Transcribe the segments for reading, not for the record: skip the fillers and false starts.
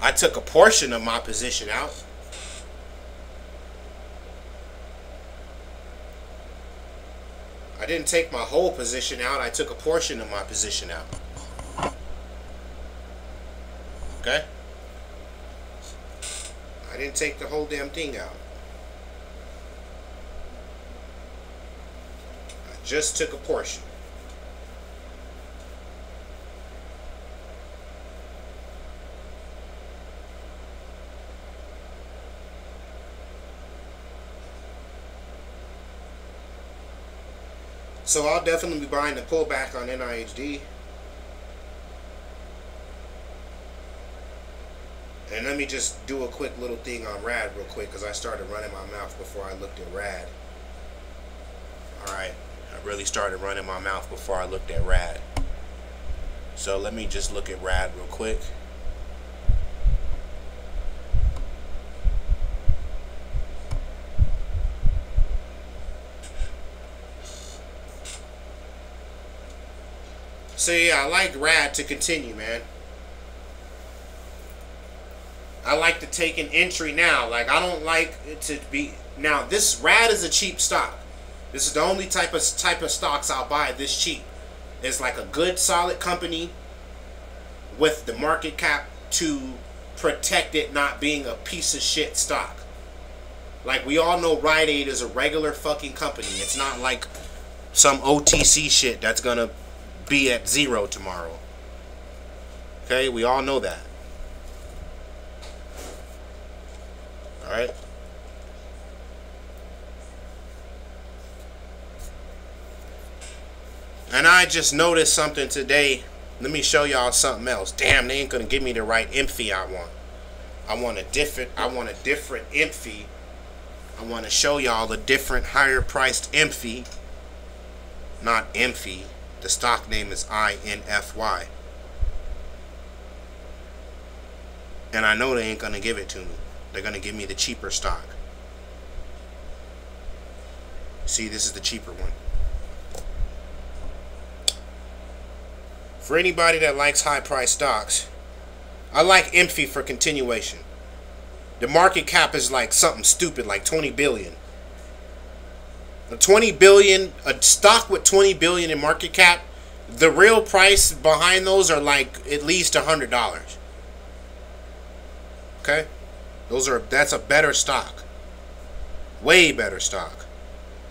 I took a portion of my position out. I didn't take my whole position out. I took a portion of my position out. Okay? I didn't take the whole damn thing out. I just took a portion. So I'll definitely be buying the pullback on NIHD. And let me just do a quick little thing on RAD real quick, because I started running my mouth before I looked at RAD. Alright, I really started running my mouth before I looked at RAD. So let me just look at RAD real quick. So yeah, I like RAD to continue, man. I like to take an entry now. Like, I don't like it to be... Now, this RAD is a cheap stock. This is the only type of stocks I'll buy this cheap. It's like a good, solid company with the market cap to protect it not being a piece of shit stock. Like, we all know Rite Aid is a regular fucking company. It's not like some OTC shit that's gonna be at zero tomorrow. Okay, we all know that. Alright. And I just noticed something today. Let me show y'all something else. Damn, they ain't gonna give me the right imp fee I want. I want a different imp fee. I want to show y'all a different higher priced imp fee. Not imp fee. The stock name is INFY. And I know they ain't gonna give it to me. They're gonna give me the cheaper stock. See, this is the cheaper one. For anybody that likes high price stocks, I like IMFI for continuation. The market cap is like something stupid, like 20 billion. A 20 billion, a stock with 20 billion in market cap, the real price behind those are like at least $100. Okay? That's a better stock. Way better stock.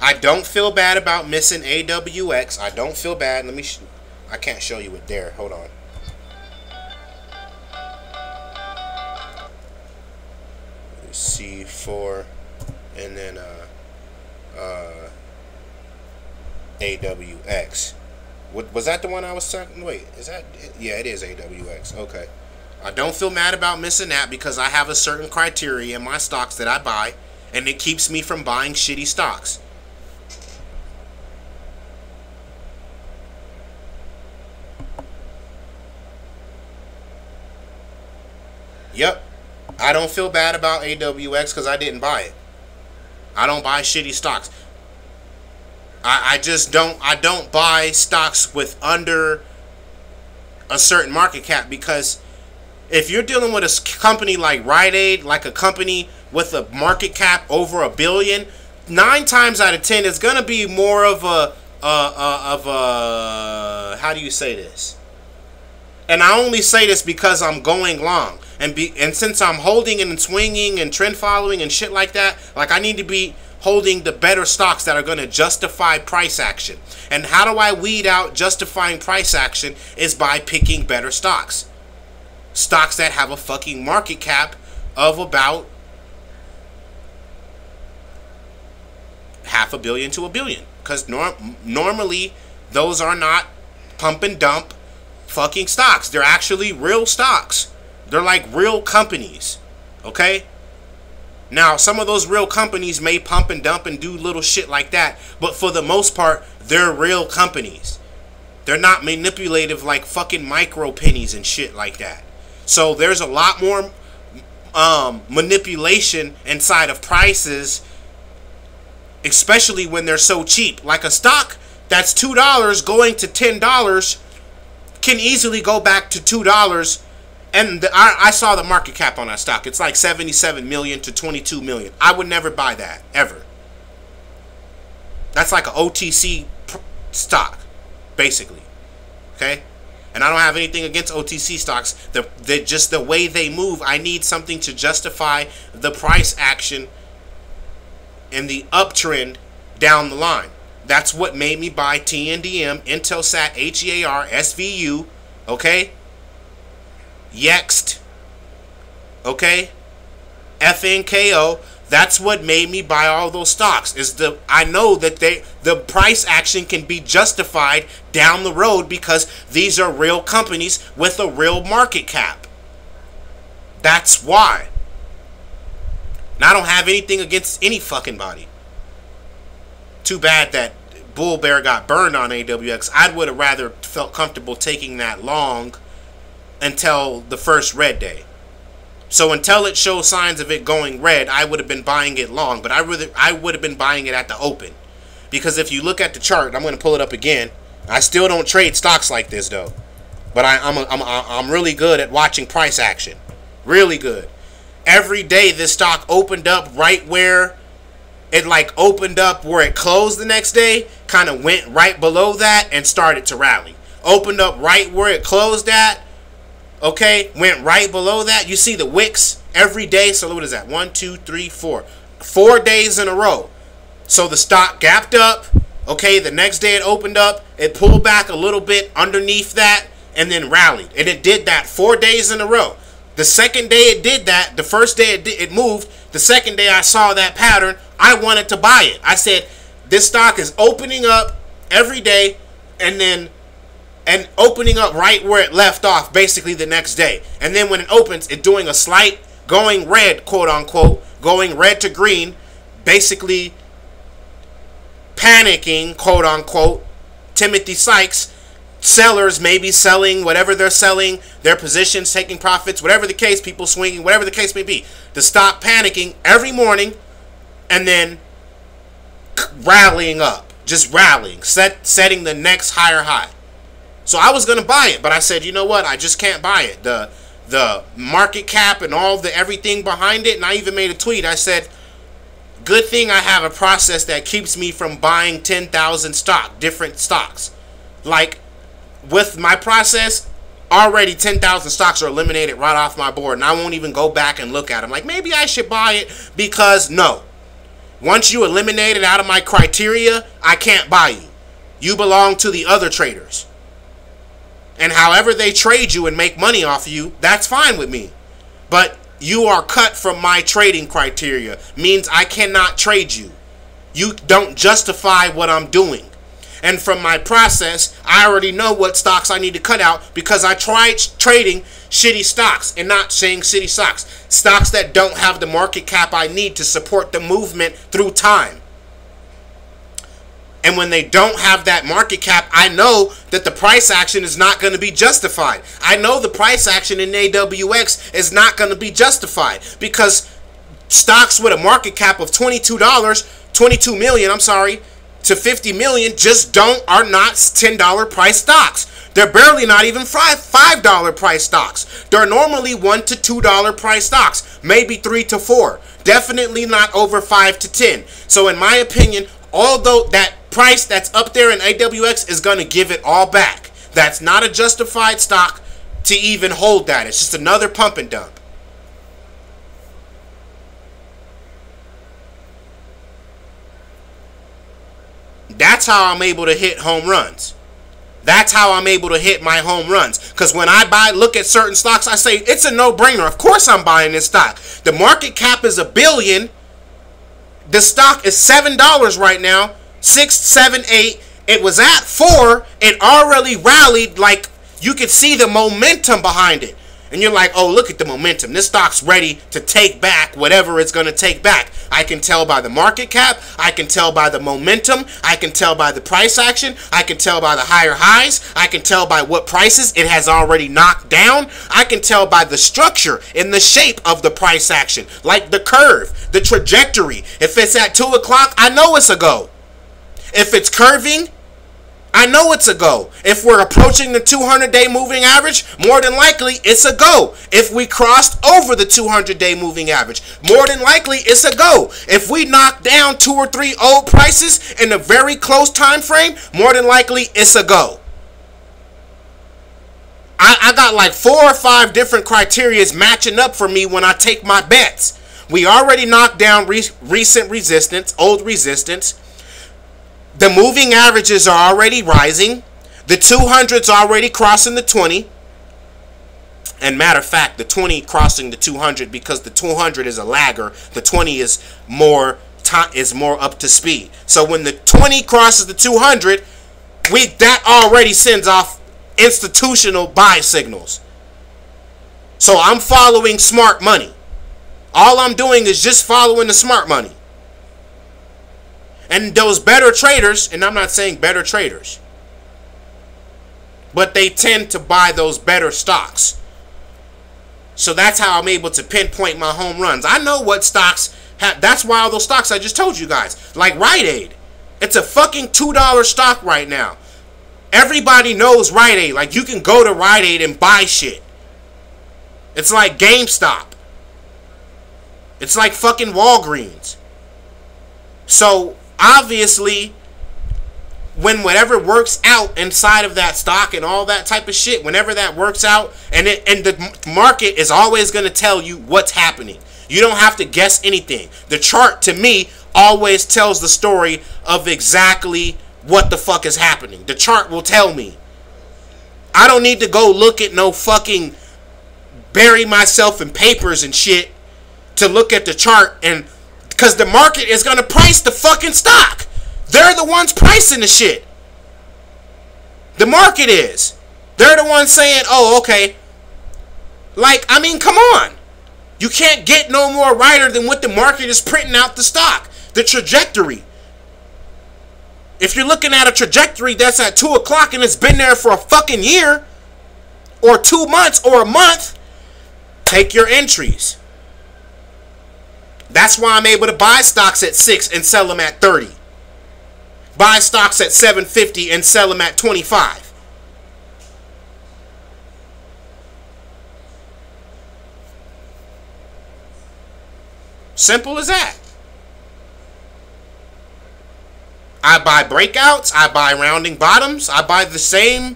I don't feel bad about missing AWX. I don't feel bad. Let me I can't show you it there. Hold on. C4 and then AWX. What was that the one I was talking? Wait, is that? Yeah, it is AWX. Okay. I don't feel mad about missing that because I have a certain criteria in my stocks that I buy, and it keeps me from buying shitty stocks. Yep. I don't feel bad about AWX because I didn't buy it. I don't buy shitty stocks. I don't buy stocks with under a certain market cap, because if you're dealing with a company like Rite Aid, like a company with a market cap over $1 billion, 9 times out of 10 it's gonna be more of a how do you say this? And I only say this because I'm going long, and since I'm holding and swinging and trend following and shit like that, like I need to be holding the better stocks that are going to justify price action. And how do I weed out justifying price action? Is by picking better stocks. Stocks that have a fucking market cap of about $500 million to $1 billion. Because normally those are not pump and dump fucking stocks. They're actually real stocks. They're like real companies. Okay? Now, some of those real companies may pump and dump and do little shit like that, but for the most part, they're real companies. They're not manipulative like fucking micro pennies and shit like that. So there's a lot more manipulation inside of prices, especially when they're so cheap. Like a stock that's $2 going to $10 can easily go back to $2 And I saw the market cap on that stock. It's like 77 million to 22 million. I would never buy that, ever. That's like an OTC stock, basically. Okay? And I don't have anything against OTC stocks. Just the way they move, I need something to justify the price action and the uptrend down the line. That's what made me buy TNDM, Intelsat, HEAR, SVU, okay? Yext, okay? FNKO. That's what made me buy all those stocks. I know that the price action can be justified down the road because these are real companies with a real market cap. That's why. And I don't have anything against any fucking body. Too bad that Bull Bear got burned on AWX. I would have rather felt comfortable taking that long until the first red day. So until it shows signs of it going red, I would have been buying it long. But I would have been buying it at the open. Because if you look at the chart, I'm going to pull it up again. I still don't trade stocks like this though. But I'm really good at watching price action. Really good. Every day this stock opened up right where it like opened up where it closed the next day, kind of went right below that and started to rally. Opened up right where it closed at, okay, went right below that. You see the wicks every day. So what is that? 1, 2, 3, 4. 4 days in a row. So the stock gapped up, okay, the next day it opened up, it pulled back a little bit underneath that and then rallied. And it did that 4 days in a row. The second day it did that, the first day it moved, the second day I saw that pattern, I wanted to buy it. I said, this stock is opening up every day and opening up right where it left off basically the next day. And then when it opens, it's doing a slight going red, quote unquote, going red to green, basically panicking, quote unquote. Timothy Sykes, sellers maybe selling whatever they're selling, their positions, taking profits, whatever the case, people swinging, whatever the case may be, to stop panicking every morning and then rallying up, just rallying, setting the next higher high. So I was going to buy it, but I said, you know what, I just can't buy it. The market cap and all the everything behind it, and I even made a tweet. I said, good thing I have a process that keeps me from buying 10,000 different stocks. Like, with my process, already 10,000 stocks are eliminated right off my board, and I won't even go back and look at them. Like, maybe I should buy it, because no. Once you eliminate it out of my criteria, I can't buy you. You belong to the other traders. And however they trade you and make money off of you, that's fine with me. But you are cut from my trading criteria. Means I cannot trade you. You don't justify what I'm doing. And from my process, I already know what stocks I need to cut out because I tried trading shitty stocks, and not saying shitty stocks. Stocks that don't have the market cap I need to support the movement through time. And when they don't have that market cap, I know that the price action is not going to be justified. I know the price action in AWX is not going to be justified because stocks with a market cap of $22 million, to 50 million are not $10 price stocks. They're barely not even $5 price stocks. They're normally $1 to $2 price stocks, maybe 3 to 4. Definitely not over 5 to 10. So in my opinion, although that price that's up there in AWX is going to give it all back, that's not a justified stock to even hold that. It's just another pump and dump. That's how I'm able to hit home runs. That's how I'm able to hit my home runs. Because when I look at certain stocks, I say, it's a no-brainer. Of course I'm buying this stock. The market cap is $1 billion. The stock is $7 right now. 6, 7, 8. It was at 4. It already rallied. Like, you could see the momentum behind it. And you're like, oh, look at the momentum. This stock's ready to take back whatever it's going to take back. I can tell by the market cap. I can tell by the momentum. I can tell by the price action. I can tell by the higher highs. I can tell by what prices it has already knocked down. I can tell by the structure and the shape of the price action. Like the curve, the trajectory. If it's at 2 o'clock, I know it's a go. If it's curving, I know it's a go. If we're approaching the 200-day moving average, more than likely it's a go. If we crossed over the 200-day moving average, more than likely it's a go. If we knock down 2 or 3 old prices in a very close time frame, more than likely it's a go. I got like 4 or 5 different criterias matching up for me when I take my bets. We already knocked down recent resistance, old resistance. The moving averages are already rising. The 200's already crossing the 20. And matter of fact, the 20 crossing the 200 because the 200 is a lagger. The 20 is more up to speed. So when the 20 crosses the 200, that already sends off institutional buy signals. So I'm following smart money. All I'm doing is just following the smart money. And those better traders, and I'm not saying better traders, but they tend to buy those better stocks. So that's how I'm able to pinpoint my home runs. I know what stocks have. That's why all those stocks I just told you guys, like Rite Aid, it's a fucking $2 stock right now. Everybody knows Rite Aid. Like, you can go to Rite Aid and buy shit. It's like GameStop. It's like fucking Walgreens. So obviously, when whatever works out inside of that stock and all that type of shit, whenever that works out, and the market is always going to tell you what's happening. You don't have to guess anything. The chart, to me, always tells the story of exactly what the fuck is happening. The chart will tell me. I don't need to go look at no fucking bury myself in papers and shit to look at the chart, and because the market is going to price the fucking stock. They're the ones pricing the shit. The market is. They're the ones saying, oh, okay. Like, I mean, come on. You can't get no more righter than what the market is printing out the stock. The trajectory. If you're looking at a trajectory that's at 2 o'clock and it's been there for a fucking year, or 2 months, or a month, take your entries. That's why I'm able to buy stocks at 6 and sell them at 30. Buy stocks at 7.50 and sell them at 25. Simple as that. I buy breakouts, I buy rounding bottoms, I buy the same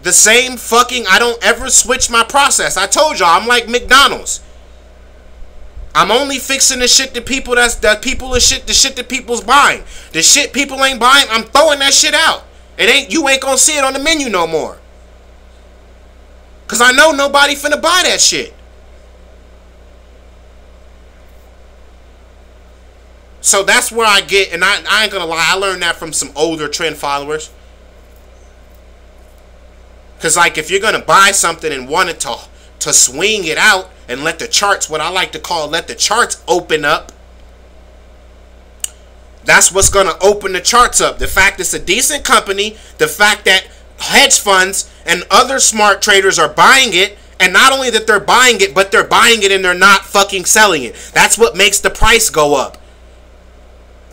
fucking, I don't ever switch my process. I told y'all, I'm like McDonald's. I'm only fixing the shit that people the shit that people's buying. The shit people ain't buying, I'm throwing that shit out. You ain't gonna see it on the menu no more. Cause I know nobody finna buy that shit. So that's where I get, and I ain't gonna lie, I learned that from some older trend followers. Cause like if you're gonna buy something and want it to swing it out and let the charts, what I like to call, let the charts open up. That's what's gonna open the charts up. The fact it's a decent company, the fact that hedge funds and other smart traders are buying it, and not only that they're buying it, but they're buying it and they're not fucking selling it. That's what makes the price go up.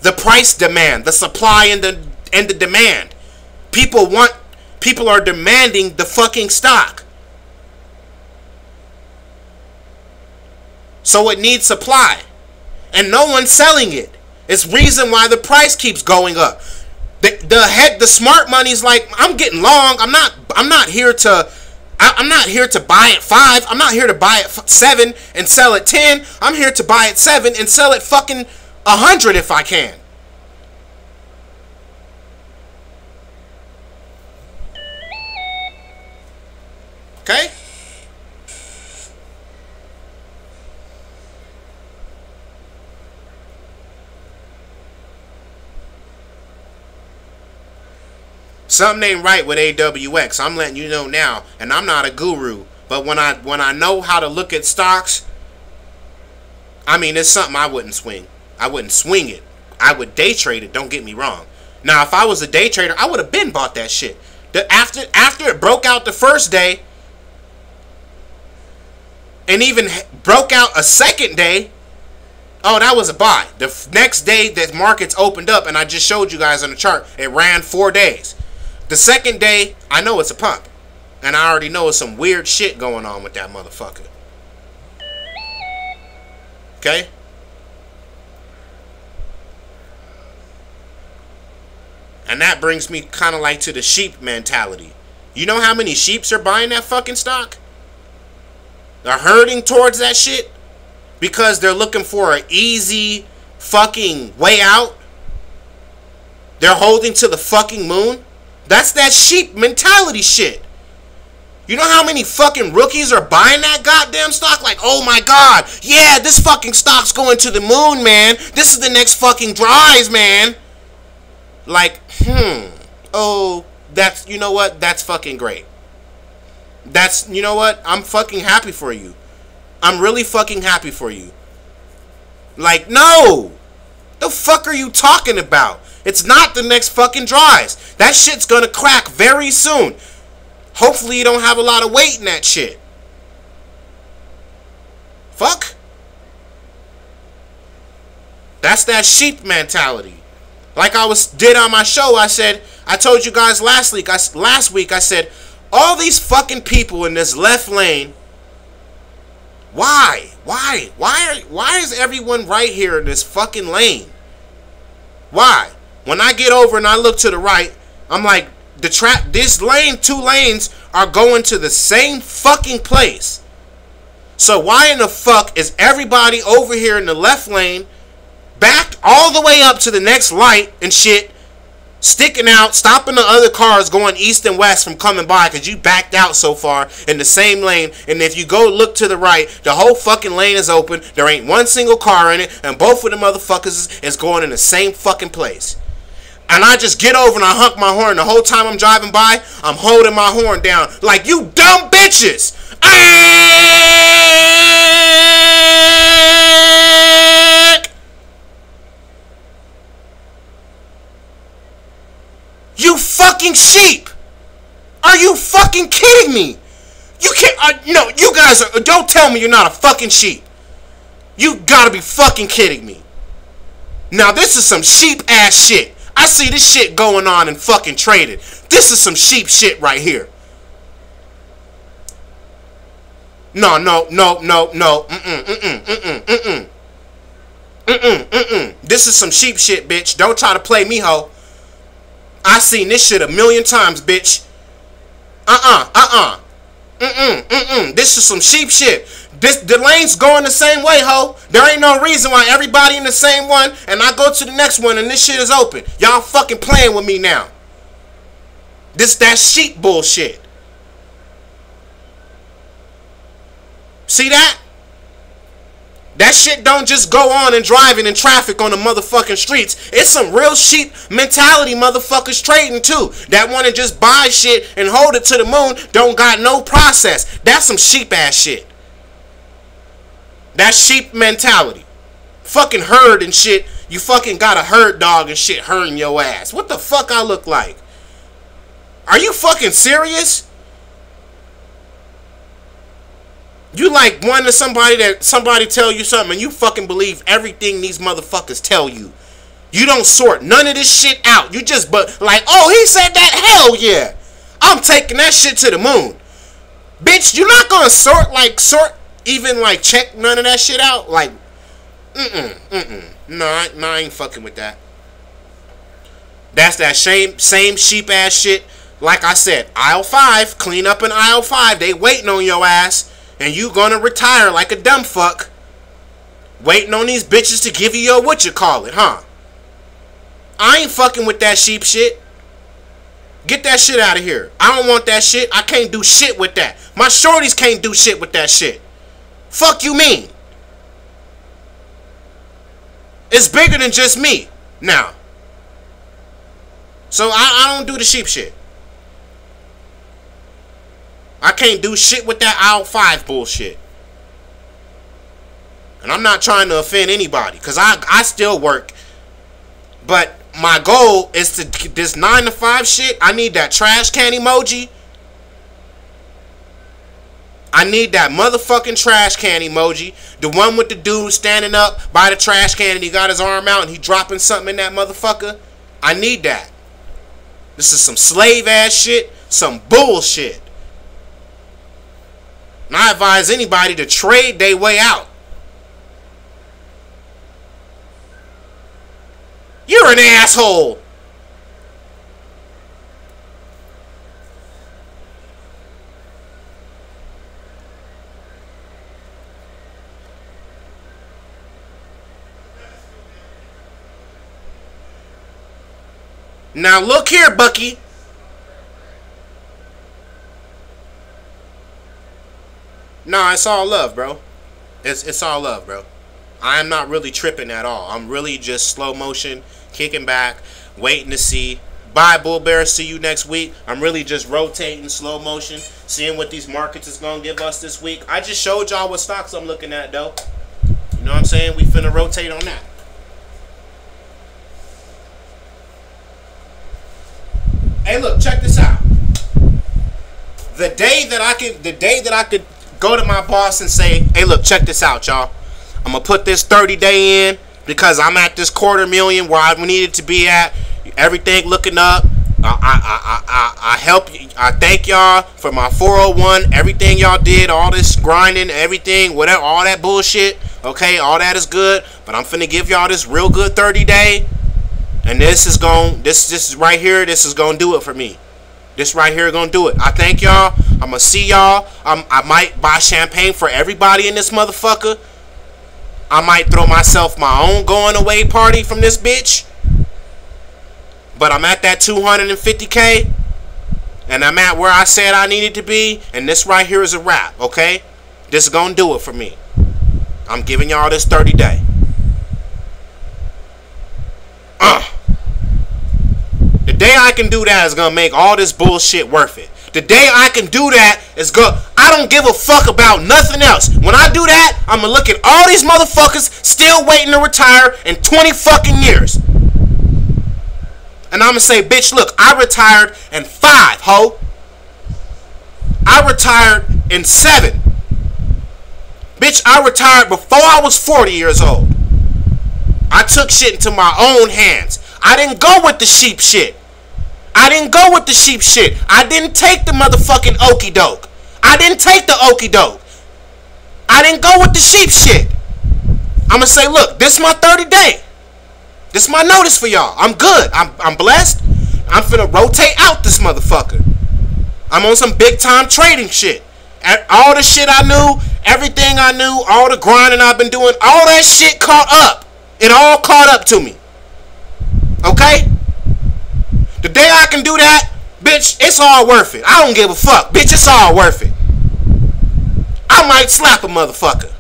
The price demand, the supply and the demand. People are demanding the fucking stock. So it needs supply. And no one's selling it. It's reason why the price keeps going up. The smart money's like, I'm getting long. I'm not here to buy at 5. I'm not here to buy at 7 and sell at 10. I'm here to buy at 7 and sell at fucking 100 if I can. Okay? Something ain't right with AWX. I'm letting you know now, and I'm not a guru, but when I know how to look at stocks, I mean, it's something I wouldn't swing. I wouldn't swing it. I would day trade it, don't get me wrong. Now, if I was a day trader, I would have been bought that shit. After it broke out the first day, and even broke out a second day, Oh, that was a buy. The next day that markets opened up, and I just showed you guys on the chart, it ran 4 days. The second day, I know it's a pump. And I already know it's some weird shit going on with that motherfucker. Okay? And that brings me kind of like to the sheep mentality. You know how many sheeps are buying that fucking stock? They're herding towards that shit because they're looking for an easy fucking way out. They're holding to the fucking moon. That's that sheep mentality shit. You know how many fucking rookies are buying that goddamn stock? Like, oh my god, yeah, this fucking stock's going to the moon, man. This is the next fucking rise, man. Like, oh, that's, you know what? That's fucking great. That's, you know what? I'm fucking happy for you. I'm really fucking happy for you. Like, no. The fuck are you talking about? It's not the next fucking rise. That shit's gonna crack very soon. Hopefully you don't have a lot of weight in that shit. Fuck. That's that sheep mentality. Like I did on my show, I told you guys last week, I said, all these fucking people in this left lane, why is everyone right here in this fucking lane? Why? When I get over and I look to the right, I'm like, this lane, 2 lanes are going to the same fucking place. So why in the fuck is everybody over here in the left lane backed all the way up to the next light and shit, sticking out, stopping the other cars going east and west from coming by because you backed out so far in the same lane? And if you go look to the right, the whole fucking lane is open. There ain't one single car in it, and both of the motherfuckers is going in the same fucking place. And I just get over and I honk my horn. The whole time I'm driving by, I'm holding my horn down like, you dumb bitches. You fucking sheep. Are you fucking kidding me? You can't, no, you guys are, don't tell me you're not a fucking sheep. You gotta be fucking kidding me. Now this is some sheep ass shit. I see this shit going on and fucking traded. This is some sheep shit right here. No. This is some sheep shit, bitch. Don't try to play me, ho. I seen this shit 1,000,000 times, bitch. This is some sheep shit. The lane's going the same way, ho. There ain't no reason why everybody in the same one and I go to the next one and this shit is open. Y'all fucking playing with me now. That sheep bullshit. See that? That shit don't just go on and driving in traffic on the motherfucking streets. It's some real sheep mentality motherfuckers trading too. That want to just buy shit and hold it to the moon. Don't got no process. That's some sheep ass shit. That sheep mentality. Fucking herd and shit. You fucking got a herd dog and shit herding your ass. What the fuck I look like? Are you fucking serious? You like one to somebody tell you something and you fucking believe everything these motherfuckers tell you. You don't sort none of this shit out. You just like, oh, he said that? Hell yeah. I'm taking that shit to the moon. Bitch, you're not gonna even like check none of that shit out? Like, no, I ain't fucking with that. That's that same sheep ass shit. Like I said, aisle 5, clean up in aisle 5. They waiting on your ass. And you gonna retire like a dumb fuck. Waiting on these bitches to give you your whatchamacallit, huh? I ain't fucking with that sheep shit. Get that shit out of here. I don't want that shit. I can't do shit with that. My shorties can't do shit with that shit. Fuck you mean? It's bigger than just me now. So I don't do the sheep shit. I can't do shit with that aisle 5 bullshit. And I'm not trying to offend anybody, because I still work. But my goal is to this 9 to 5 shit. I need that trash can emoji. I need that motherfucking trash can emoji. The one with the dude standing up by the trash can and he got his arm out and he dropping something in that motherfucker. I need that. This is some slave ass shit. Some bullshit. And I advise anybody to trade their way out. You're an asshole. Now look here, Bucky. Nah, it's all love, bro. It's all love, bro. I am not really tripping at all. I'm really just slow motion, kicking back, waiting to see. Bye, Bull Bear. See you next week. I'm really just rotating, slow motion, seeing what these markets is going to give us this week. I just showed y'all what stocks I'm looking at, though. You know what I'm saying? We finna rotate on that. Hey, look, check this out. The day that I could go to my boss and say, hey, look, check this out, y'all. I'm going to put this 30-day in because I'm at this $250,000 where I needed to be at. Everything looking up. I help you. I thank y'all for my 401. Everything y'all did, all this grinding, everything, whatever, all that bullshit. Okay, all that is good. But I'm finna give y'all this real good 30-day. And this is right here, this is gonna do it for me. This right here gonna do it. I thank y'all. I'm gonna see y'all. I might buy champagne for everybody in this motherfucker. I might throw myself my own going away party from this bitch. But I'm at that 250K. And I'm at where I said I needed to be. And this right here is a wrap, okay? This is gonna do it for me. I'm giving y'all this 30-day. The day I can do that is gonna make all this bullshit worth it. The day I can do that is I don't give a fuck about nothing else. When I do that, I'm gonna look at all these motherfuckers still waiting to retire in 20 fucking years. And I'm gonna say, bitch, look, I retired in 5, ho. I retired in 7. Bitch, I retired before I was 40 years old. I took shit into my own hands. I didn't go with the sheep shit. I didn't go with the sheep shit. I didn't take the motherfucking okie doke. I didn't take the okie doke. I didn't go with the sheep shit. I'm gonna say, look, this is my 30-day. This is my notice for y'all. I'm good. I'm blessed. I'm finna rotate out this motherfucker. I'm on some big time trading shit. All the shit I knew, everything I knew, all the grinding I've been doing, all that shit caught up. It all caught up to me. Okay? The day I can do that, bitch, it's all worth it. I don't give a fuck. Bitch, it's all worth it. I might slap a motherfucker.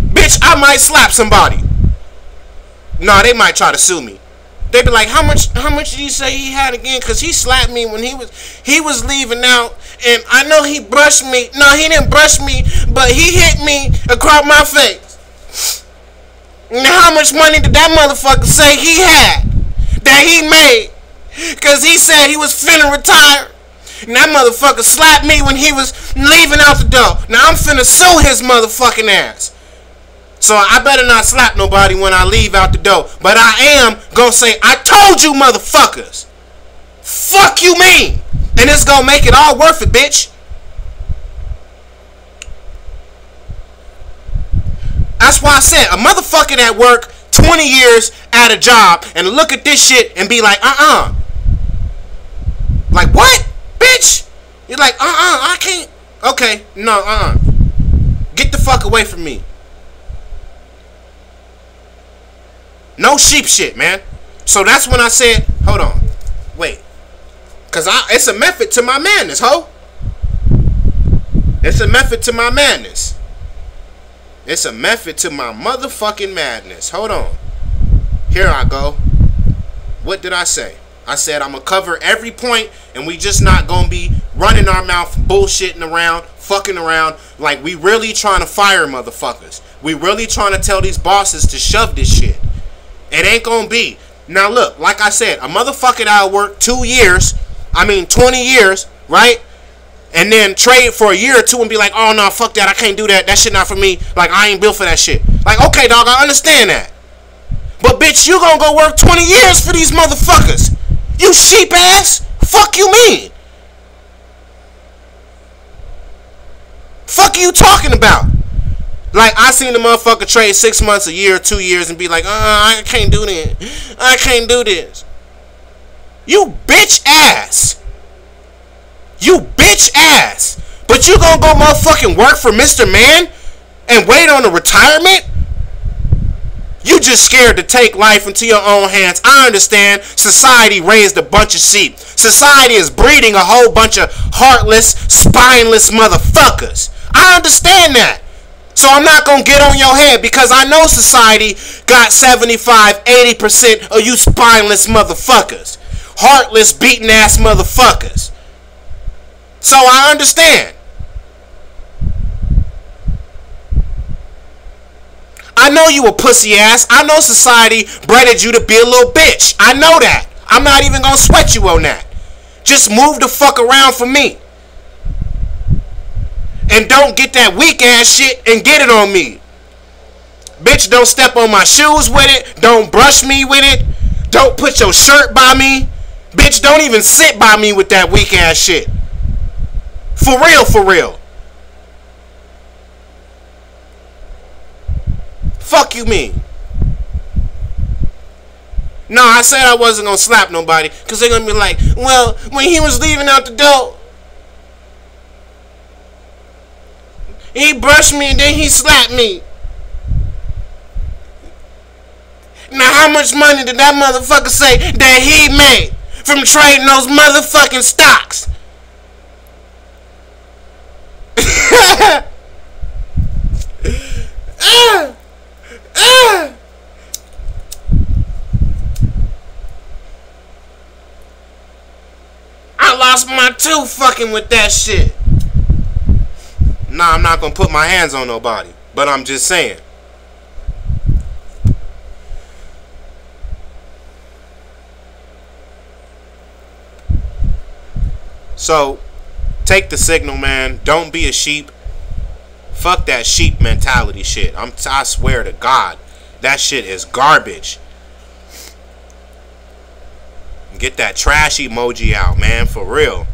Bitch, I might slap somebody. Nah, they might try to sue me. They be like, how much did he say he had again? Cause he slapped me when he was leaving out, and I know he brushed me. No, he didn't brush me, but he hit me across my face. Now how much money did that motherfucker say he had that he made? Cause he said he was finna retire. And that motherfucker slapped me when he was leaving out the door. Now I'm finna sue his motherfucking ass. So I better not slap nobody when I leave out the door. But I am gonna say, I told you motherfuckers. Fuck you mean? And it's gonna make it all worth it, bitch. That's why I said, a motherfucker that work 20 years at a job and look at this shit and be like, Like, what? Bitch? You're like, I can't. Okay, no, Get the fuck away from me. No sheep shit, man. So that's when I said, hold on. Wait. Because it's a method to my madness, ho. It's a method to my madness. It's a method to my motherfucking madness. Hold on. Here I go. What did I say? I said I'm going to cover every point and we just not going to be running our mouth, bullshitting around, fucking around like we really trying to fire motherfuckers. We really trying to tell these bosses to shove this shit. It ain't gonna be. Now look, like I said, a motherfucker that'll work 2 years 20 years, right? And then trade for a year or two and be like, oh no, fuck that, I can't do that. That shit not for me. Like, I ain't built for that shit. Like, okay, dog, I understand that. But bitch, you gonna go work 20 years for these motherfuckers. You sheep ass. Fuck you mean? Fuck you talking about? Like, I seen the motherfucker trade 6 months, a year, 2 years, and be like, I can't do this. I can't do this. You bitch ass. You bitch ass. But you gonna go motherfucking work for Mr. Man and wait on a retirement? You just scared to take life into your own hands. I understand society raised a bunch of sheep. Society is breeding a whole bunch of heartless, spineless motherfuckers. I understand that. So I'm not going to get on your head because I know society got 75, 80% of you spineless motherfuckers. Heartless, beaten ass motherfuckers. So I understand. I know you a pussy ass. I know society bred you to be a little bitch. I know that. I'm not even going to sweat you on that. Just move the fuck around for me. And don't get that weak ass shit and get it on me. Bitch, don't step on my shoes with it. Don't brush me with it. Don't put your shirt by me. Bitch, don't even sit by me with that weak ass shit. For real, for real. Fuck you mean? No, I said I wasn't gonna slap nobody because they're gonna be like, well, when he was leaving out the door, he brushed me and then he slapped me. Now how much money did that motherfucker say that he made from trading those motherfucking stocks? I lost my tooth fucking with that shit. Nah, I'm not gonna put my hands on nobody, but I'm just saying. So, take the signal, man. Don't be a sheep. Fuck that sheep mentality shit. I swear to God, that shit is garbage. Get that trash emoji out, man, for real.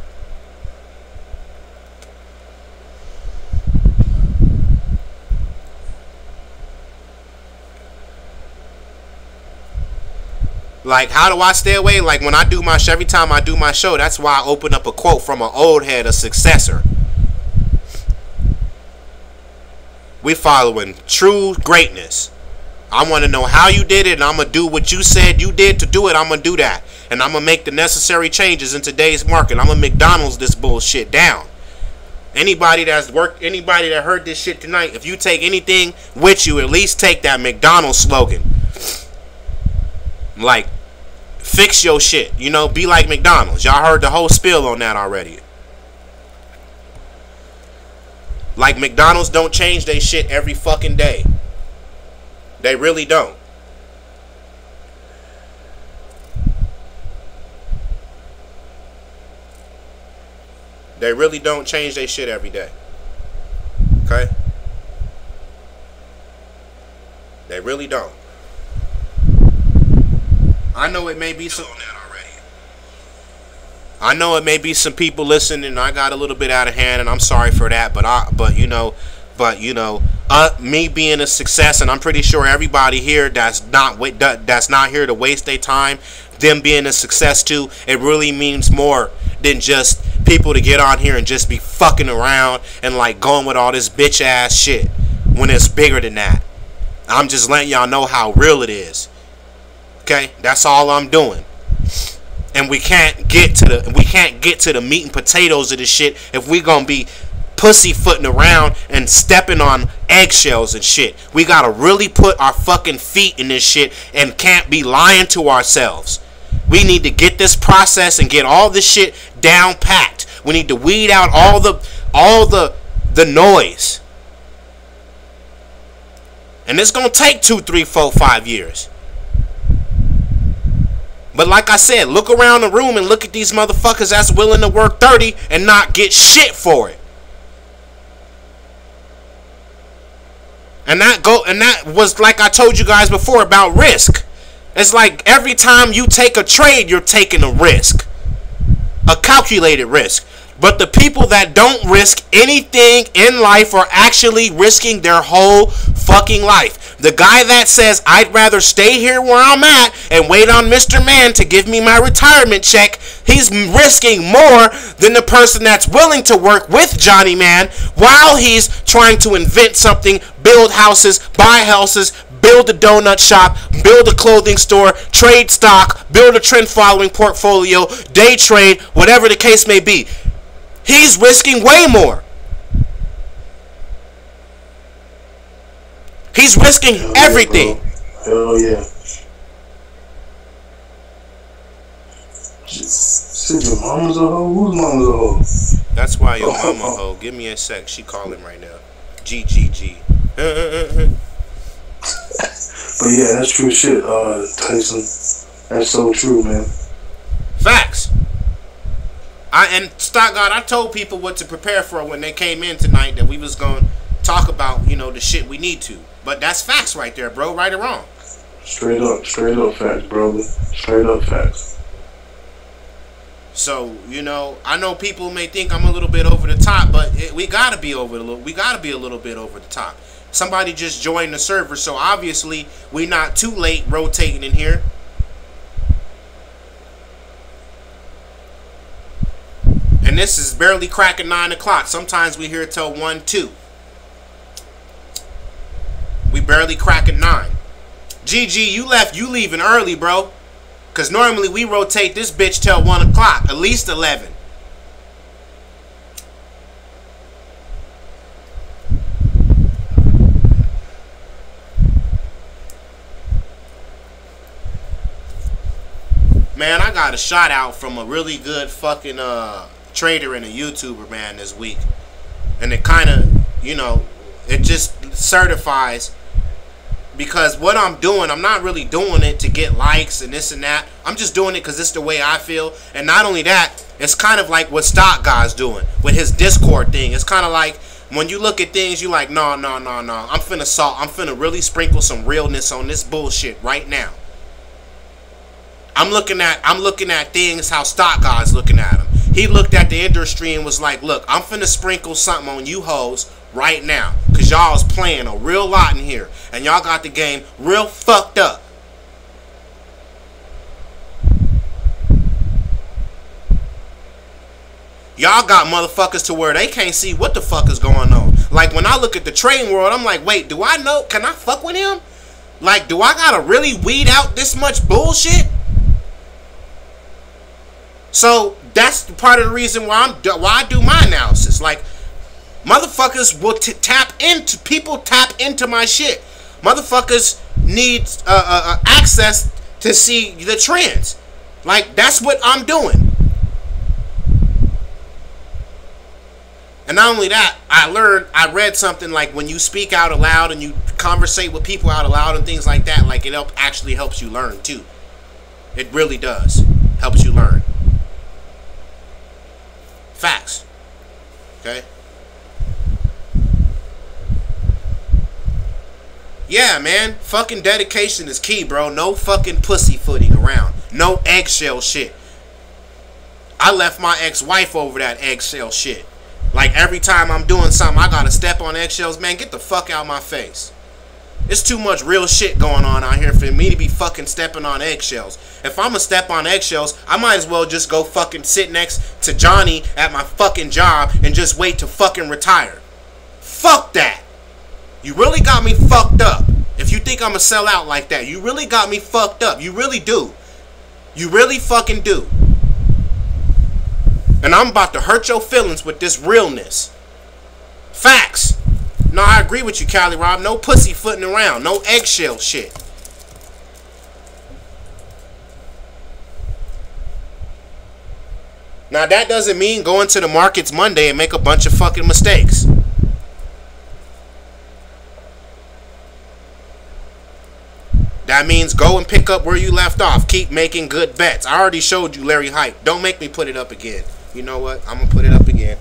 Like, how do I stay away? Like, when I do my show, every time I do my show, that's why I open up a quote from an old head, a successor. We following true greatness. I want to know how you did it, and I'm going to do what you said you did to do it. I'm going to do that. And I'm going to make the necessary changes in today's market. I'm going to McDonald's this bullshit down. Anybody that's worked, anybody that heard this shit tonight, if you take anything with you, at least take that McDonald's slogan. Like, fix your shit. You know, be like McDonald's. Y'all heard the whole spiel on that already. Like, McDonald's don't change their shit every fucking day. They really don't. They really don't change their shit every day. Okay? They really don't. I know it may be some. I know it may be some people listening. I got a little bit out of hand, and I'm sorry for that. Me being a success, and I'm pretty sure everybody here that's not here to waste their time, them being a success too, it really means more than just people to get on here and just be fucking around and like going with all this bitch ass shit when it's bigger than that. I'm just letting y'all know how real it is. Okay, that's all I'm doing. And we can't get to the meat and potatoes of this shit if we gonna be pussyfooting around and stepping on eggshells and shit. We gotta really put our fucking feet in this shit and can't be lying to ourselves. We need to get this process and get all this shit down packed. We need to weed out all the noise. And it's gonna take 2, 3, 4, 5 years. But like I said, look around the room and look at these motherfuckers that's willing to work 30 and not get shit for it. And that was like I told you guys before about risk. It's like every time you take a trade, you're taking a risk. A calculated risk. But the people that don't risk anything in life are actually risking their whole fucking life. The guy that says, I'd rather stay here where I'm at and wait on Mr. Man to give me my retirement check, he's risking more than the person that's willing to work with Johnny Man while he's trying to invent something, build houses, buy houses, build a donut shop, build a clothing store, trade stock, build a trend following portfolio, day trade, whatever the case may be. He's risking way more. He's risking everything. Hell yeah. Shit, your mama's a hoe? Whose mama's a hoe? That's why your mama a hoe. Give me a sec. She calling right now. GGG. But yeah, that's true shit, Tyson. That's so true, man. Facts. And Stocktalk, I told people what to prepare for when they came in tonight, that we was going to talk about, you know, the shit we need to. But that's facts right there, bro. Right or wrong? Straight up facts, brother. Straight up facts. So, you know, I know people may think I'm a little bit over the top, but we gotta be a little bit over the top. Somebody just joined the server, so obviously we not too late rotating in here. And this is barely cracking 9 o'clock. Sometimes we here till 1, 2. We barely cracking 9. GG, you leaving early, bro. Because normally we rotate this bitch till 1 o'clock. At least 11. Man, I got a shout out from a really good fucking trader and a YouTuber, man, this week. And it kind of, you know, it just certifies, because what I'm doing, I'm not really doing it to get likes and this and that. I'm just doing it because it's the way I feel. And not only that, it's kind of like what Stocktalk's doing with his Discord thing. It's kind of like when you look at things, you like, no. I'm finna really sprinkle some realness on this bullshit right now. I'm looking at things how Stocktalk's looking at them. He looked at the industry and was like, look, I'm finna sprinkle something on you hoes right now, because y'all is playing a real lot in here, and y'all got the game real fucked up. Y'all got motherfuckers to where they can't see what the fuck is going on. Like, when I look at the trading world, I'm like, wait, do I know? Can I fuck with him? Like, do I gotta really weed out this much bullshit? So that's part of the reason why I do my analysis. Like, motherfuckers will tap into my shit. Motherfuckers need access to see the trends. Like, that's what I'm doing. And not only that, I read something like when you speak out aloud and you conversate with people out aloud and things like that, like it actually helps you learn too. It really does. Helps you learn. Facts. Okay? Yeah, man. Fucking dedication is key, bro. No fucking pussyfooting around. No eggshell shit. I left my ex-wife over that eggshell shit. Like, every time I'm doing something, I gotta step on eggshells. Man, get the fuck out of my face. It's too much real shit going on out here for me to be fucking stepping on eggshells. If I'm gonna step on eggshells, I might as well just go fucking sit next to Johnny at my fucking job and just wait to fucking retire. Fuck that. You really got me fucked up. If you think I'm gonna sell out like that, you really got me fucked up. You really do. You really fucking do. And I'm about to hurt your feelings with this realness. Facts. No, I agree with you, Cali Rob. No pussyfooting around. No eggshell shit. Now, that doesn't mean go into the markets Monday and make a bunch of fucking mistakes. That means go and pick up where you left off. Keep making good bets. I already showed you Larry Hype. Don't make me put it up again. You know what? I'm going to put it up again.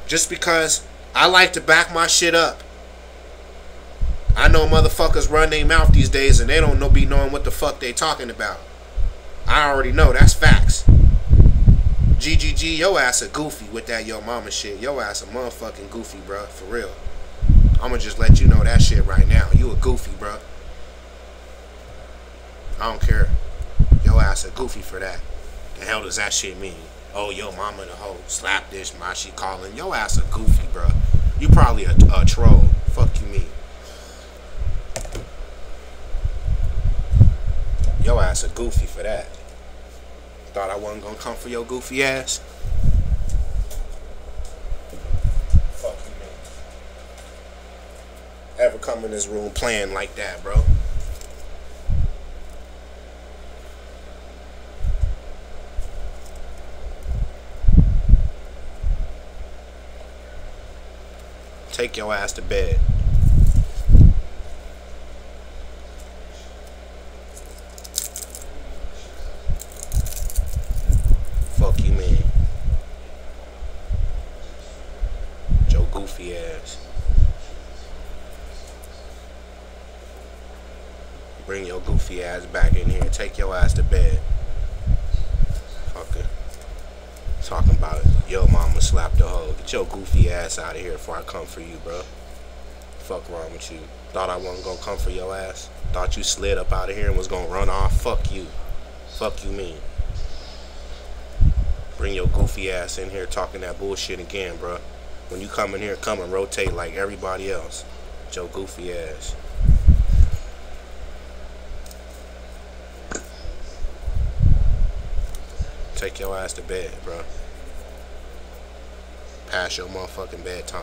Just because I like to back my shit up. I know motherfuckers run their mouth these days and they don't be knowing what the fuck they talking about. I already know. That's facts. GGG, yo ass a goofy with that yo mama shit. Yo ass a motherfucking goofy, bro. For real. I'ma just let you know that shit right now. You a goofy, bro. I don't care. Yo ass a goofy for that. The hell does that shit mean? Oh, yo mama the hoe. Slap this, my she calling. Yo ass a goofy, bro. You probably a troll. Fuck you mean. Yo ass a goofy for that. Thought I wasn't gonna come for your goofy ass? Fuck you mean. Ever come in this room playing like that, bro? Take your ass to bed. Fuck you, man. Joe goofy ass. Bring your goofy ass back in here. Take your ass to bed. Fucker. Talking about yo mama slapped the hoe. Get your goofy ass out of here before I come for you, bro. Fuck wrong with you? Thought I wasn't gonna come for your ass? Thought you slid up out of here and was gonna run off? Fuck you. Fuck you mean. Bring your goofy ass in here talking that bullshit again, bro. When you come in here, come and rotate like everybody else. Get your goofy ass. Take your ass to bed, bro. Past your motherfucking bedtime.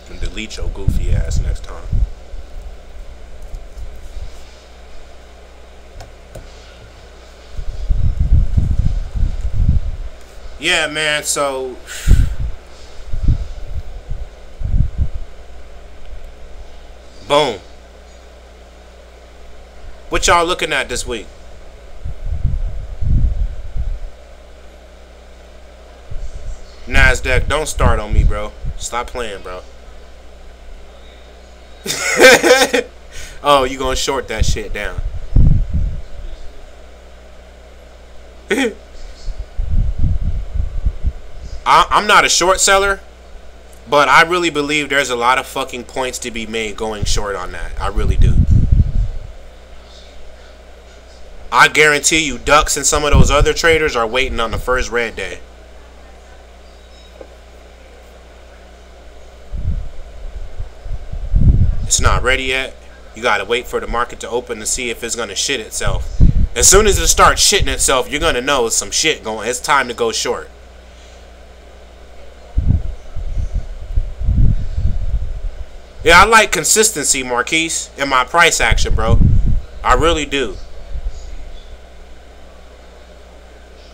And delete your goofy ass next time. Yeah, man, so boom. What y'all looking at this week? NASDAQ, don't start on me, bro. Stop playing, bro. Oh, you gonna short that shit down. I'm not a short seller, but I really believe there's a lot of fucking points to be made going short on that. I really do. I guarantee you Ducks and some of those other traders are waiting on the first red day. It's not ready yet. You gotta wait for the market to open to see if it's gonna shit itself. As soon as it starts shitting itself, you're gonna know some shit going. It's time to go short. Yeah, I like consistency, Marquise, in my price action, bro. I really do.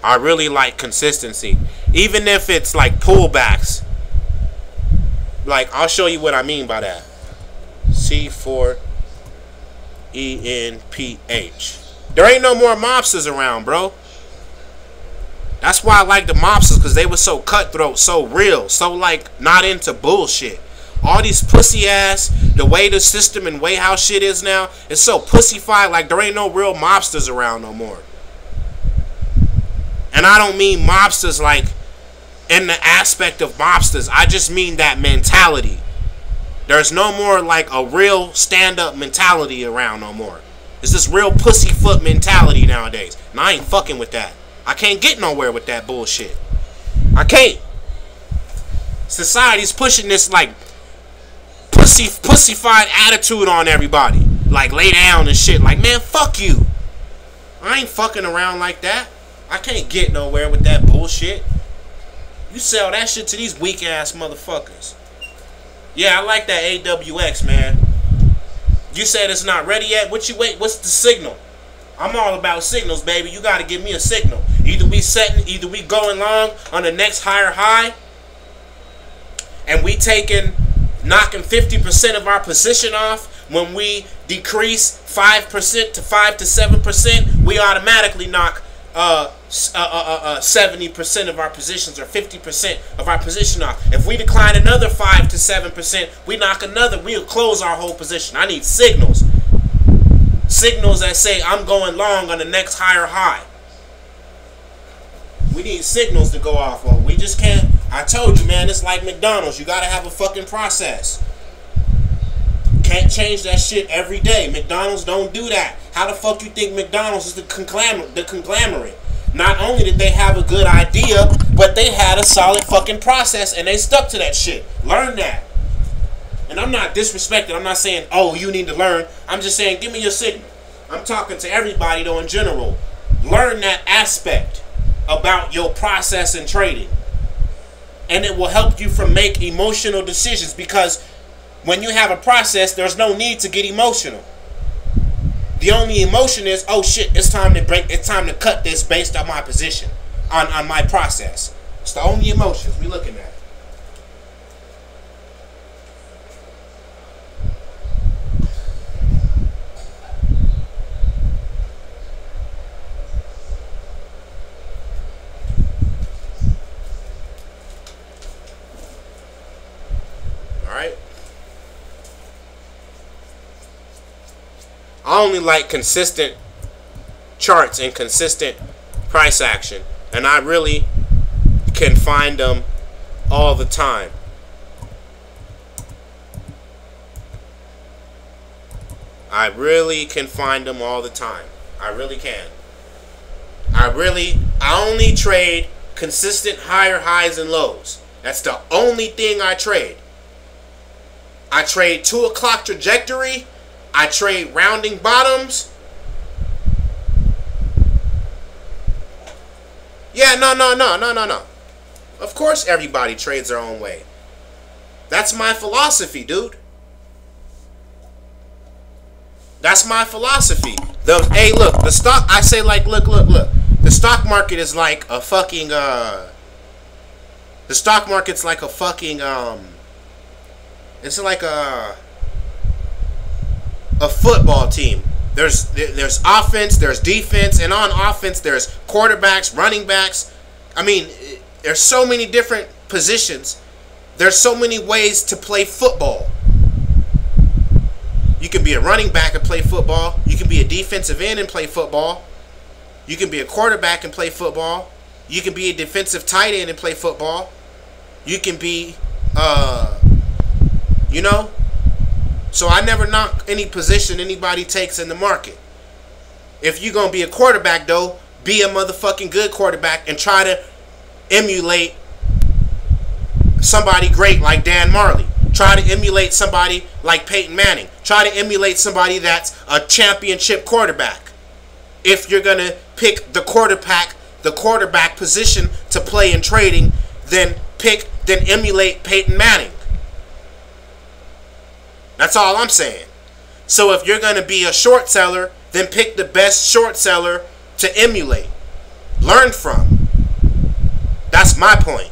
I really like consistency. Even if it's like pullbacks. Like, I'll show you what I mean by that. C4ENPH. There ain't no more mobsters around, bro. That's why I like the mobsters, because they were so cutthroat, so real, so like not into bullshit. All these pussy ass, the way the system and way how shit is now, it's so pussyfied, like there ain't no real mobsters around no more. And I don't mean mobsters like in the aspect of mobsters. I just mean that mentality. There's no more like a real stand-up mentality around no more. It's this real pussyfoot mentality nowadays. And I ain't fucking with that. I can't get nowhere with that bullshit. I can't. Society's pushing this like pussyfied attitude on everybody. Like lay down and shit. Like, man, fuck you. I ain't fucking around like that. I can't get nowhere with that bullshit. You sell that shit to these weak ass motherfuckers. Yeah, I like that AWX, man. You said it's not ready yet. What you wait? What's the signal? I'm all about signals, baby. You got to give me a signal. Either we going long on the next higher high, and we knocking 50% of our position off. When we decrease 5% to 5 to 7%, we automatically knock 70% of our positions or 50% of our position off. If we decline another 5 to 7%, we'll close our whole position. I need signals. Signals that say I'm going long on the next higher high. We need signals to go off on. We just can't. I told you, man, it's like McDonald's. You gotta have a fucking process. Can't change that shit every day. McDonald's don't do that. How the fuck you think McDonald's is the conglomerate? Not only did they have a good idea, but they had a solid fucking process and they stuck to that shit. Learn that. And I'm not disrespecting. I'm not saying, oh, you need to learn. I'm just saying, give me your signal. I'm talking to everybody, though, in general. Learn that aspect about your process in trading. And it will help you from make emotional decisions, because when you have a process, there's no need to get emotional. The only emotion is, oh shit, it's time to break, it's time to cut this based on my position, on my process. It's the only emotions we looking at. I only like consistent charts and consistent price action, and I really can find them all the time. I really can find them all the time. I really can. I only trade consistent higher highs and lows. That's the only thing I trade. I trade 2 o'clock trajectory. I trade rounding bottoms. Yeah, no. Of course everybody trades their own way. That's my philosophy, dude. That's my philosophy. Hey, look, the stock, I say, like, look. The stock market is like a fucking, the stock market's like a fucking, it's like a football team. There's offense, there's defense, and on offense there's quarterbacks, running backs. I mean, there's so many different positions. There's so many ways to play football. You can be a running back and play football. You can be a defensive end and play football. You can be a quarterback and play football. You can be a defensive tight end and play football. You can be, you know. So I never knock any position anybody takes in the market. If you're going to be a quarterback, though, be a motherfucking good quarterback and try to emulate somebody great like Dan Marley. Try to emulate somebody like Peyton Manning. Try to emulate somebody that's a championship quarterback. If you're going to pick the quarterback position to play in trading, then emulate Peyton Manning. That's all I'm saying. So if you're going to be a short seller, then pick the best short seller to emulate. Learn from. That's my point.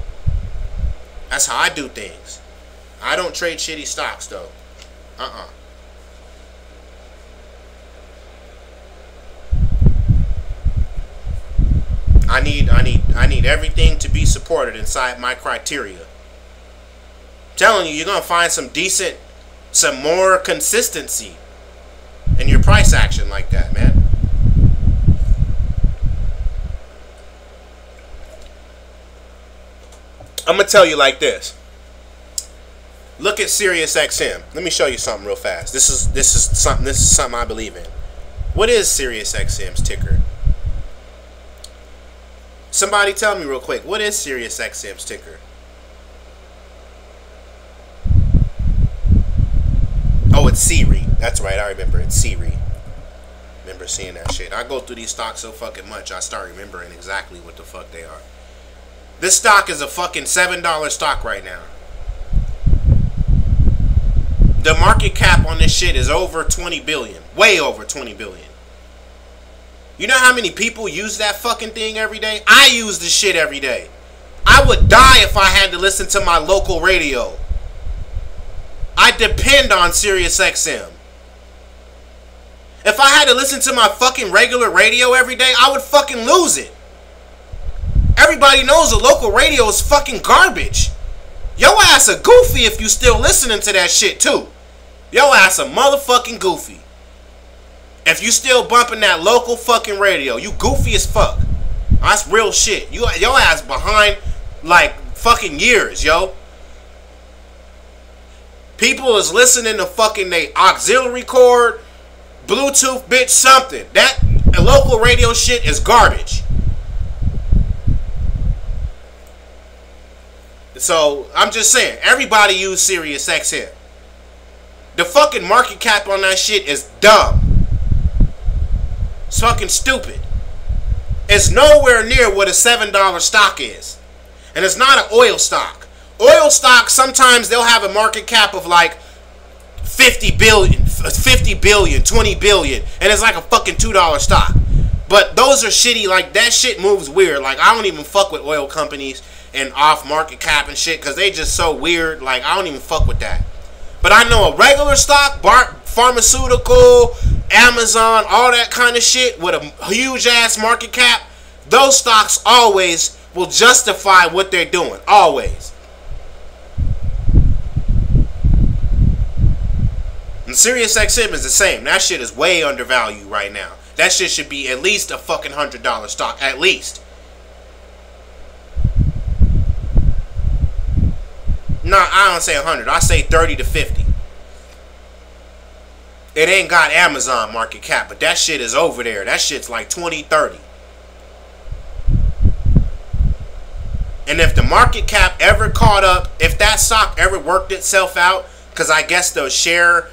That's how I do things. I don't trade shitty stocks, though. I need everything to be supported inside my criteria. I'm telling you, you're going to find some more consistency in your price action like that, man. I'm gonna tell you like this. Look at SiriusXM. Let me show you something real fast. This is something I believe in. What is SiriusXM's ticker? Somebody tell me real quick. What is SiriusXM's ticker? Oh, it's Siri. That's right. I remember. It's Siri. Remember seeing that shit. I go through these stocks so fucking much, I start remembering exactly what the fuck they are. This stock is a fucking $7 stock right now. The market cap on this shit is over 20 billion. Way over 20 billion. You know how many people use that fucking thing every day? I use this shit every day. I would die if I had to listen to my local radio. I depend on Sirius XM. If I had to listen to my fucking regular radio every day, I would fucking lose it. Everybody knows the local radio is fucking garbage. Yo ass a goofy if you still listening to that shit too. Yo ass a motherfucking goofy. If you still bumping that local fucking radio, you goofy as fuck. That's real shit. Yo ass behind like fucking years, yo. People is listening to fucking they auxiliary cord, Bluetooth, bitch, something. That local radio shit is garbage. So, I'm just saying, everybody use Sirius XM. The fucking market cap on that shit is dumb. It's fucking stupid. It's nowhere near what a $7 stock is. And it's not an oil stock. Oil stocks, sometimes they'll have a market cap of like 50 billion, 20 billion, and it's like a fucking $2 stock. But those are shitty, like that shit moves weird. Like I don't even fuck with oil companies and off market cap and shit because they just so weird. Like I don't even fuck with that. But I know a regular stock, pharmaceutical, Amazon, all that kind of shit with a huge ass market cap, those stocks always will justify what they're doing. Always. And Sirius XM is the same. That shit is way undervalued right now. That shit should be at least a fucking $100 stock. At least. No, I don't say 100. I say 30 to 50. It ain't got Amazon market cap, but that shit is over there. That shit's like 20, 30. And if the market cap ever caught up, if that stock ever worked itself out, because I guess the share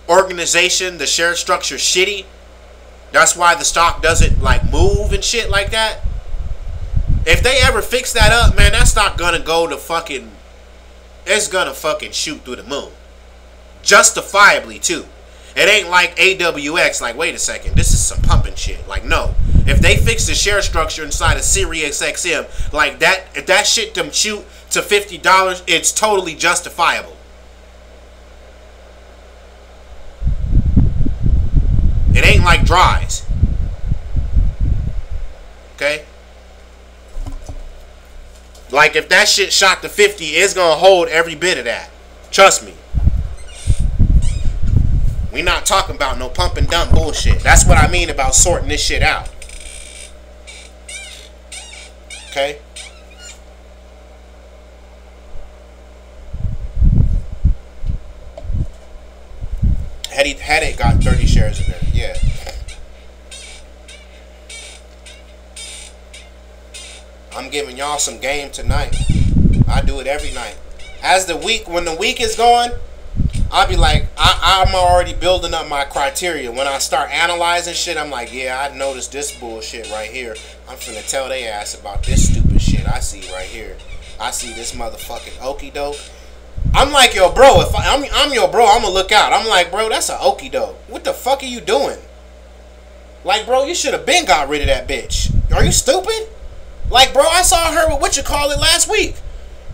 organization, the share structure shitty, that's why the stock doesn't like move and shit like that. If they ever fix that up, man, that stock gonna go to fucking, it's gonna fucking shoot through the moon. Justifiably too. It ain't like AWX, like wait a second, this is some pumping shit. Like no. If they fix the share structure inside of Sirius XM, like that, if that shit them shoot to $50, it's totally justifiable. It ain't like Dries. Okay? Like if that shit shot to 50, it's gonna hold every bit of that. Trust me. We not talking about no pump and dump bullshit. That's what I mean about sorting this shit out. Okay? Headache got 30 shares in there. Yeah. I'm giving y'all some game tonight. I do it every night. As the week, when the week is going, I'll be like, I'm already building up my criteria. When I start analyzing shit, I'm like, yeah, I noticed this bullshit right here. I'm finna tell they ass about this stupid shit I see right here. I see this motherfucking okie doke. I'm like, yo, bro, if I'm your bro, I'm gonna look out. I'm like, bro, that's an okie doke. What the fuck are you doing? Like, bro, you should have been got rid of that bitch. Are you stupid? Like, bro, I saw her with what you call it last week.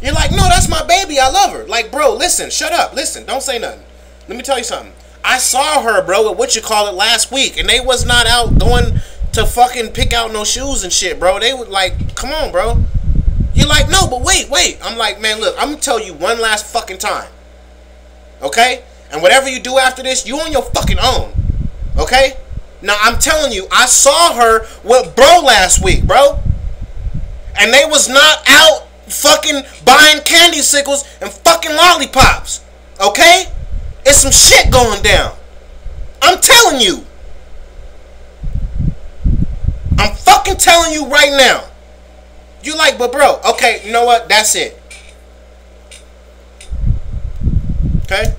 You're like, no, that's my baby. I love her. Like, bro, listen, shut up. Listen, don't say nothing. Let me tell you something. I saw her, bro, with what you call it last week, and they was not out going to fucking pick out no shoes and shit, bro. They would like, come on, bro. You're like, no, but wait. I'm like, man, look, I'm gonna tell you one last fucking time. Okay? And whatever you do after this, you on your fucking own. Okay? Now, I'm telling you, I saw her with bro last week, bro. And they was not out fucking buying candy sickles and fucking lollipops. Okay? It's some shit going down. I'm telling you. I'm fucking telling you right now. You like, but bro, okay, you know what? That's it. Okay?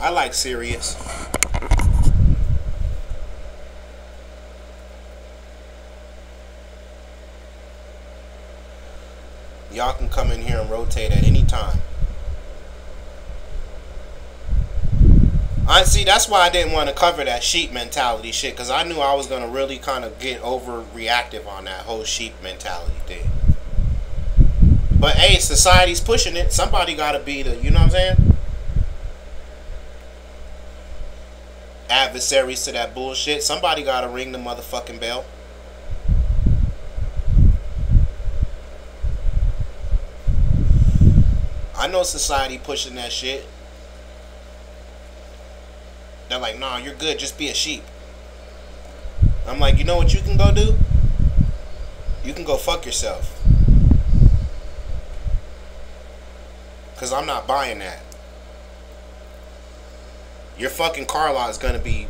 I like serious. Y'all can come in here and rotate at any time. I see. That's why I didn't want to cover that sheep mentality shit, because I knew I was gonna really kind of get overreactive on that whole sheep mentality thing. But hey, society's pushing it. Somebody gotta be the, you know what I'm saying? Adversaries to that bullshit. Somebody gotta ring the motherfucking bell. I know society pushing that shit. They're like, nah, you're good, just be a sheep. I'm like, you know what you can go do? You can go fuck yourself. Because I'm not buying that. Your fucking car lot is going to be,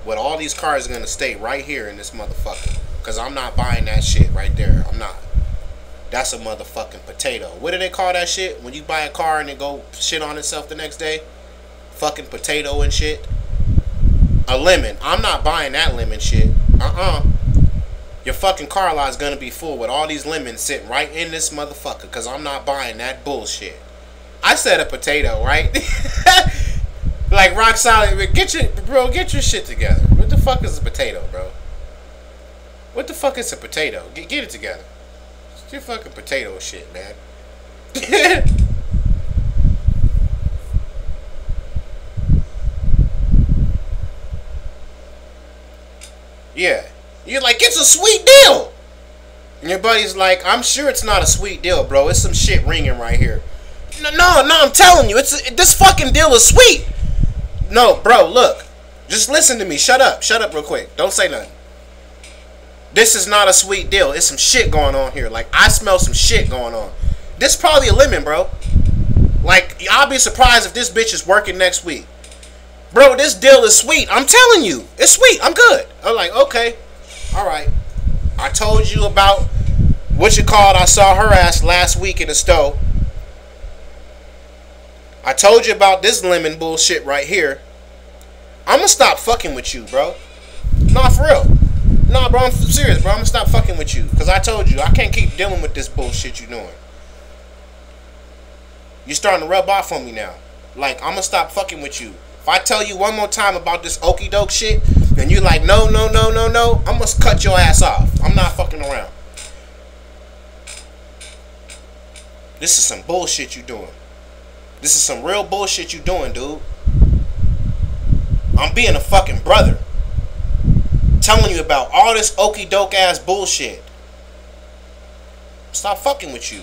with all these cars are going to stay right here in this motherfucker. Because I'm not buying that shit right there. I'm not. That's a motherfucking potato. What do they call that shit? When you buy a car and it go shit on itself the next day? Fucking potato and shit. A lemon. I'm not buying that lemon shit. Your fucking car lot is going to be full with all these lemons sitting right in this motherfucker. Because I'm not buying that bullshit. I said a potato, right? Like rock solid. Get your shit together. What the fuck is a potato, bro? What the fuck is a potato? Get it together. It's your fucking potato shit, man. Yeah. You're like, it's a sweet deal. And your buddy's like, I'm sure it's not a sweet deal, bro. It's some shit ringing right here. No, I'm telling you, this fucking deal is sweet. No, bro, look. Just listen to me. Shut up real quick. Don't say nothing. This is not a sweet deal. It's some shit going on here. Like, I smell some shit going on. This is probably a lemon, bro. Like, I'll be surprised if this bitch is working next week. Bro, this deal is sweet. I'm telling you. It's sweet. I'm good. I'm like, okay. Alright. I told you about what you called. I saw her ass last week in the store. I told you about this lemon bullshit right here. I'm gonna stop fucking with you, bro. Nah, for real. Nah, bro, I'm serious, bro. I'm gonna stop fucking with you. Because I told you, I can't keep dealing with this bullshit you doing. You're starting to rub off on me now. Like, I'm gonna stop fucking with you. If I tell you one more time about this okie doke shit, and you're like, no, I'm gonna cut your ass off. I'm not fucking around. This is some bullshit you doing. This is some real bullshit you doing, dude. I'm being a fucking brother. Telling you about all this okie doke ass bullshit. Stop fucking with you.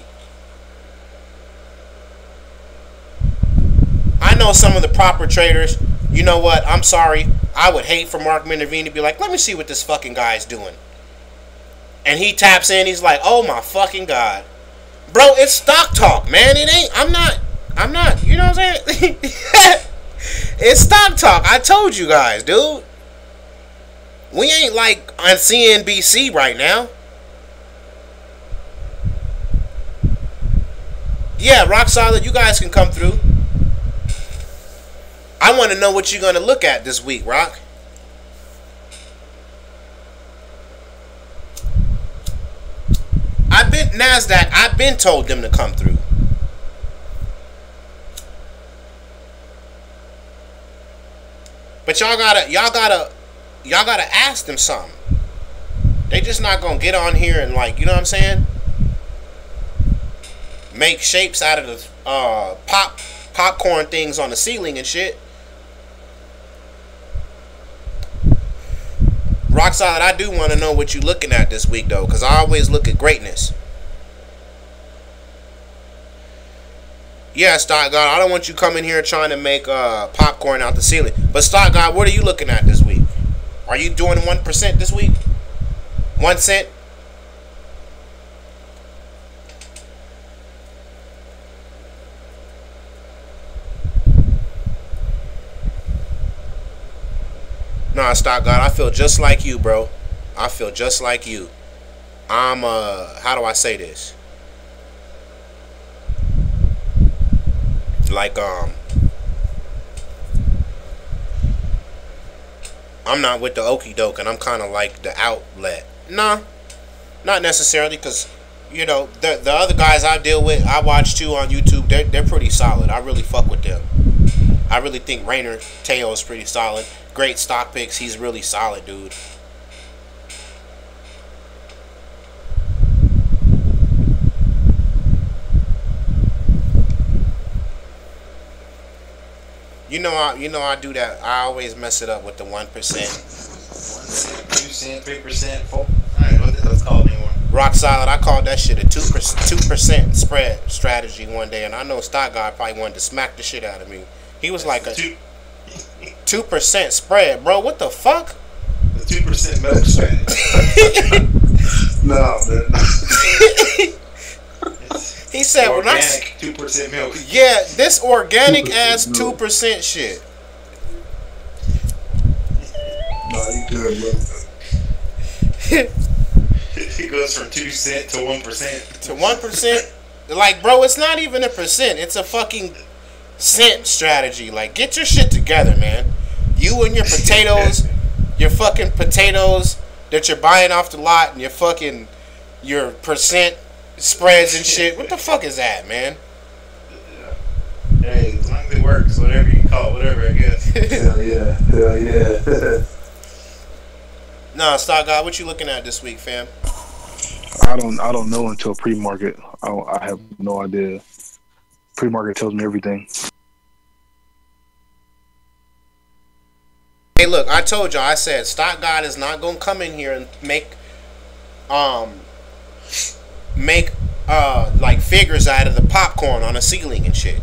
I know some of the proper traders. You know what? I'm sorry. I would hate for Mark Minervini to be like, let me see what this fucking guy's doing. And he taps in. He's like, oh my fucking god. Bro, it's Stocktalk, man. It ain't. I'm not. You know what I'm saying? It's Stocktalk. I told you guys, dude. We ain't like on CNBC right now. Yeah, rock solid. You guys can come through. I want to know what you're going to look at this week, Rock. NASDAQ, I've been told them to come through. But y'all gotta ask them something. They just not gonna get on here and, like, you know what I'm saying? Make shapes out of the popcorn things on the ceiling and shit. Rock solid, I do want to know what you looking at this week though, because I always look at greatness. Yeah, Stock God, I don't want you coming here trying to make popcorn out the ceiling. But Stock God, what are you looking at this week? Are you doing 1% this week? 1 cent? Nah, Stock God, I feel just like you, bro. I feel just like you. I'm how do I say this? Like I'm not with the okie doke, and I'm kind of like the outlet. Nah, not necessarily, because the other guys I deal with, I watch too on YouTube. They're pretty solid. I really fuck with them. I really think Rainer Teo is pretty solid. Great stock picks. He's really solid, dude. I do that. I always mess it up with the 1%. 1 cent, 2 cent, 3%, 4. I don't know what the hell it's called anymore. Rock solid. I called that shit a 2% spread strategy one day, and I know Stock Guy probably wanted to smack the shit out of me. He was like a 2% spread, bro. What the fuck? The 2% milk strategy. No, man. He said, organic 2% milk. Yeah, this organic ass 2% shit. No, you good, bro. It goes from 2 cent to 1%. To 1%? Like, bro, it's not even a percent. It's a fucking cent strategy. Like, get your shit together, man. You and your potatoes, your fucking potatoes that you're buying off the lot, and your percent spreads and shit. What the fuck is that, man? Hey, as long as it works, whatever you call it, whatever, I guess. Hell yeah. Hell yeah. Nah, Stock Guy, what you looking at this week, fam? I don't know until pre-market. I have no idea. Pre-market tells me everything. Hey, look, I told y'all. I said Stock God is not gonna come in here and um, make like figures out of the popcorn on the ceiling and shit.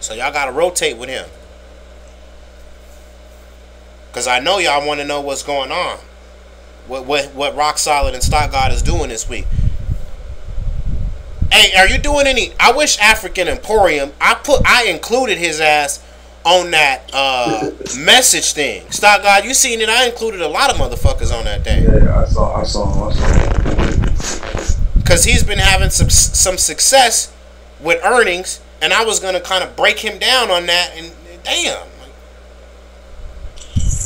So y'all gotta rotate with him, cause I know y'all want to know what's going on. What Rock Solid and Stock God is doing this week. Hey, are you doing any? I wish African Emporium. I included his ass on that message thing. Stock God, you seen it? I included a lot of motherfuckers on that thing. Yeah, I saw. Cause he's been having some success with earnings, and I was gonna kind of break him down on that. And damn.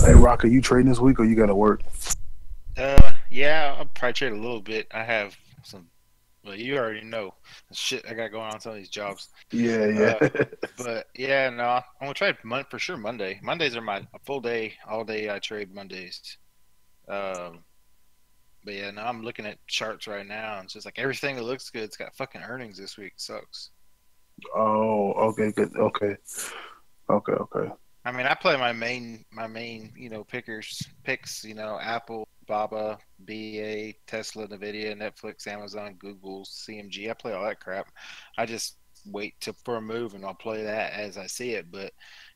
Hey, Rock, are you trading this week or you gotta work? Yeah, I'll probably trade a little bit. I have some. Well, you already know the shit I got going on some of these jobs. Yeah. But yeah, no, I'm gonna try for sure Monday. Mondays are my full day, all day. I trade Mondays. Um, but yeah, no, I'm looking at charts right now, and it's just like everything that looks good. It's got fucking earnings this week. It sucks. Oh, okay, good. Okay. I mean, I play my main, picks, Apple, Baba, BA, Tesla, Nvidia, Netflix, Amazon, Google, CMG. I play all that crap. I just wait for a move and I'll play that as I see it. But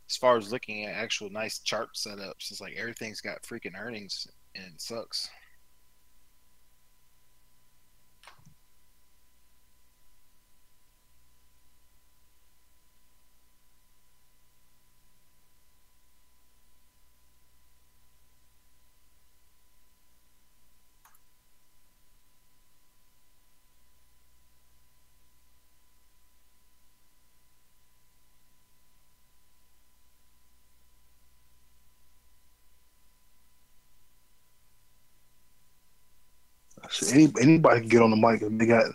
as far as looking at actual nice chart setups, it's like everything's got freaking earnings and it sucks. Anybody can get on the mic if they got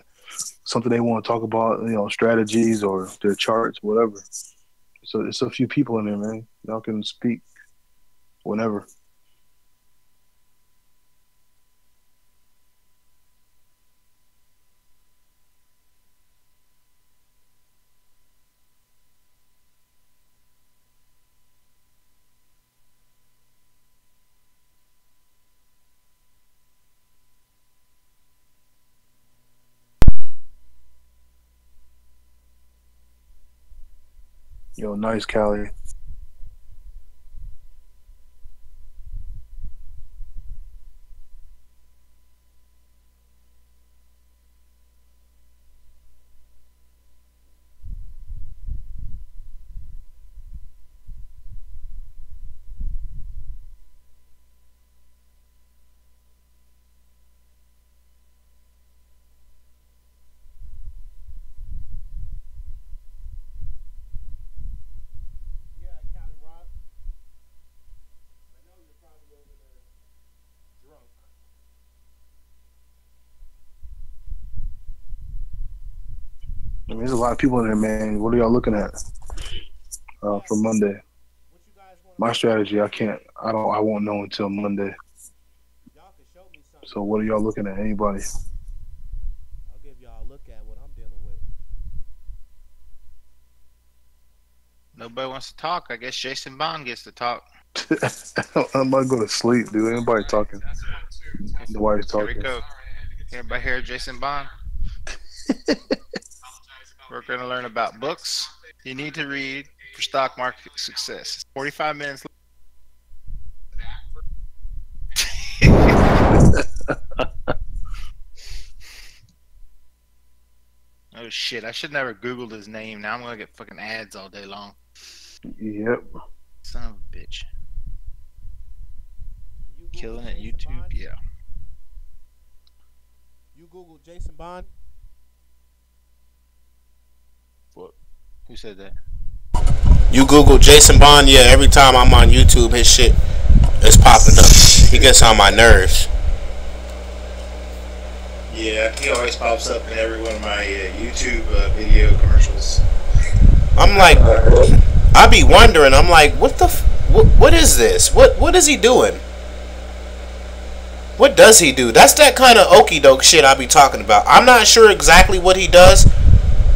something they want to talk about, strategies or their charts, whatever. So it's a few people in there, man. Y'all can speak whenever. Nice, Callie. mean, there's a lot of people in there, man. What are y'all looking at for Monday? What you guys want to My look strategy, I can't. I don't. I won't know until Monday. at? Y'all can show me something. So what are y'all looking at? Anybody? I'll give y'all a look at what I'm dealing with. Nobody wants to talk. I guess Jason Bond gets to talk. I'm about to go to sleep, dude. Anybody talking? Nobody's Here we talking. go. Everybody hear Jason Bond? We're going to learn about books you need to read for stock market success. 45 minutes. Oh shit! I should never Googled his name. Now I'm gonna get fucking ads all day long. Yep. Son of a bitch. You Google Killing it. Jason YouTube. Bond? Yeah. You Google Jason Bond? What? Who said that? You Google Jason Bond? Yeah, every time I'm on YouTube, his shit is popping up. He gets on my nerves. Yeah, he always pops up in every one of my YouTube video commercials. I'm like, I be wondering. I'm like, what is this? What is he doing? What does he do? That's that kind of okey doke shit I be talking about. I'm not sure exactly what he does,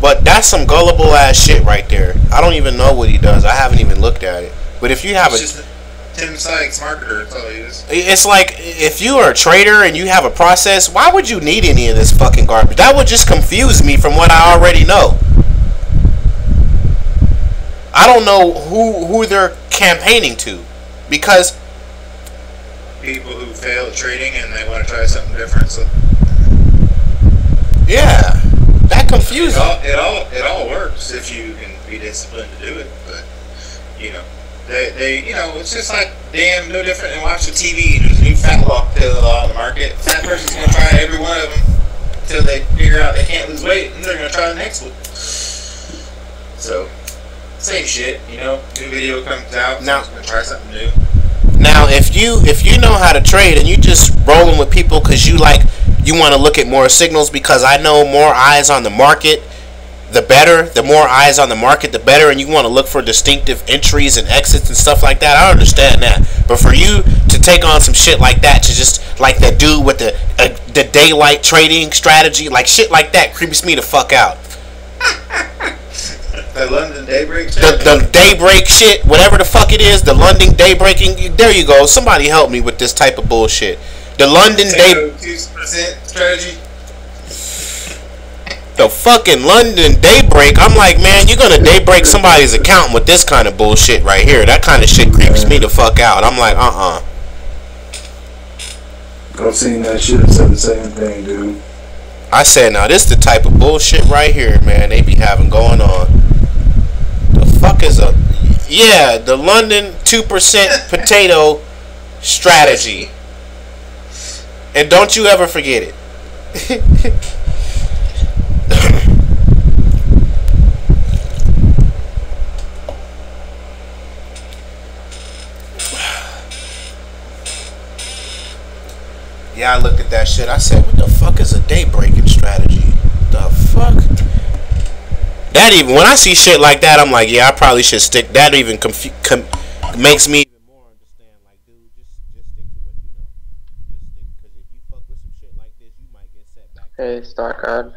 but that's some gullible ass shit right there. I don't even know what he does. I haven't even looked at it. But if you have It's just a Tim Sykes marketer, that's all he is. it's like if you are a trader and you have a process, why would you need any of this fucking garbage? That would just confuse me from what I already know. I don't know who they're campaigning to, because People who fail at trading and they want to try something different. So yeah, that confuses. it all works if you can be disciplined to do it. But you know, they it's just like damn no different than watching TV. There's a new fat lock pill on the market. Fat person's gonna try every one of them until they figure out they can't lose weight, and they're gonna try the next one. So same shit, new video comes out. Now- Someone's gonna try something new. Now, if you know how to trade and you just rolling with people because you want to look at more signals, because I know more eyes on the market, the better. The more eyes on the market, the better, and you want to look for distinctive entries and exits and stuff like that. I understand that, but for you to take on some shit like that, to just like that dude with the daylight trading strategy, like shit like that, creeps me the fuck out. The London Daybreak shit. The daybreak shit, whatever the fuck it is, the London daybreaking. There you go. Somebody help me with this type of bullshit. The London day, 2% strategy. the fucking London daybreak. I'm like, man, you're gonna daybreak somebody's account with this kind of bullshit right here. That kind of shit creeps me the fuck out. I'm like, I've seen that shit and said the same thing, dude. I said, now this the type of bullshit right here, man. They be having going on. The fuck is the London 2% potato strategy. And don't you ever forget it. Yeah, I looked at that shit. I said, what the fuck is a day breaking strategy? The fuck? That even, when I see shit like that, I'm like, yeah, I probably should stick. That even makes me even more understand. Like, dude, just stick to what you know. Just stick, because if you fuck with some shit like this, you might get set back. Hey, Stocktalk.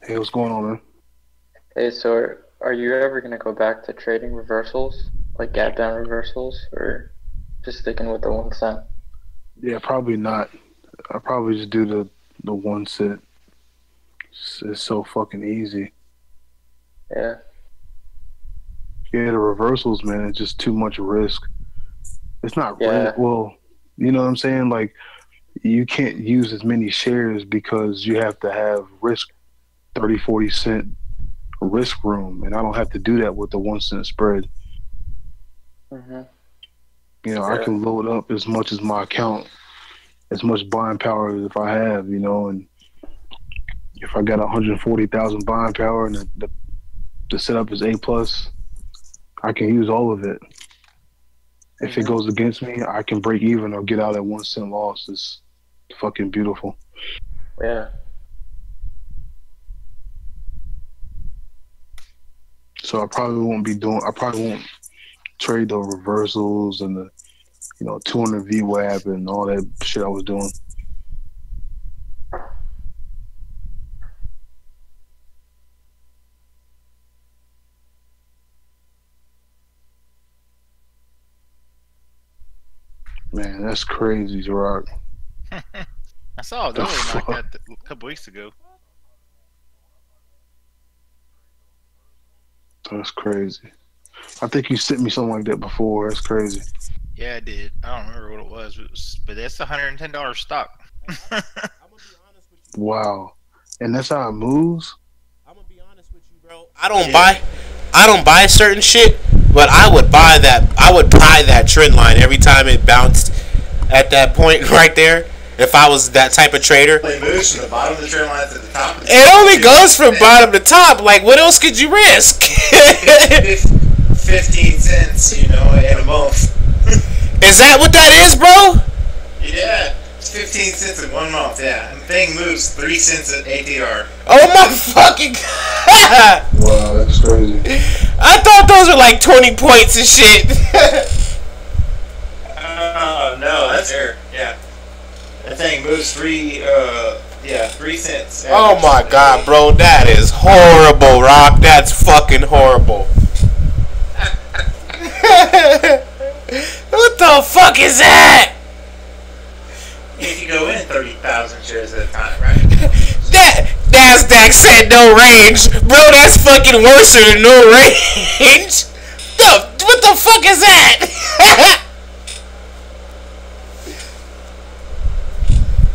Hey, what's going on, man? Hey, so are you ever going to go back to trading reversals, like gap down reversals, or just sticking with the 1 cent? Yeah, probably not. I'll probably just do the 1 cent. It's so fucking easy. Yeah. Yeah, the reversals, man, it's just too much risk. It's not Yeah. well, you know what I'm saying? Like, you can't use as many shares because you have to have risk 30, 40 cent risk room, and I don't have to do that with the 1 cent spread. Mm-hmm. I can load up as much as my account, as much buying power as if I have, and if I got 140,000 buying power and the setup is A plus, I can use all of it. If it goes against me, I can break even or get out at 1 cent loss. It's fucking beautiful. Yeah. So I probably won't be doing. I probably won't trade the reversals and the 200 VWAP and all that shit I was doing. Man, that's crazy, Rock. I saw another one like that a couple weeks ago. That's crazy. I think you sent me something like that before. That's crazy. Yeah, I did. I don't remember what it was, but that's $110 stock. Wow. And that's how it moves? I'm gonna be honest with you, bro. I don't buy certain shit, but I would buy that trend line every time it bounced at that point right there. If I was that type of trader, It moves from the bottom of the trend line to the top. it only goes from bottom to top. Like, what else could you risk? 15 cents, in a month. Is that what that is, bro? Yeah, it's 15 cents in 1 month. Yeah, and the thing moves 3 cents at ATR. Oh my fucking god! Wow, that's crazy. I thought those were like 20 points and shit. No, that's fair. Yeah, that thing moves 3 cents. Oh my god, bro, that is horrible, Rock. That's fucking horrible. What the fuck is that? If you go in 30,000 shares at a time, right? That NASDAQ said no range, bro. That's fucking worse than no range. What the fuck is that?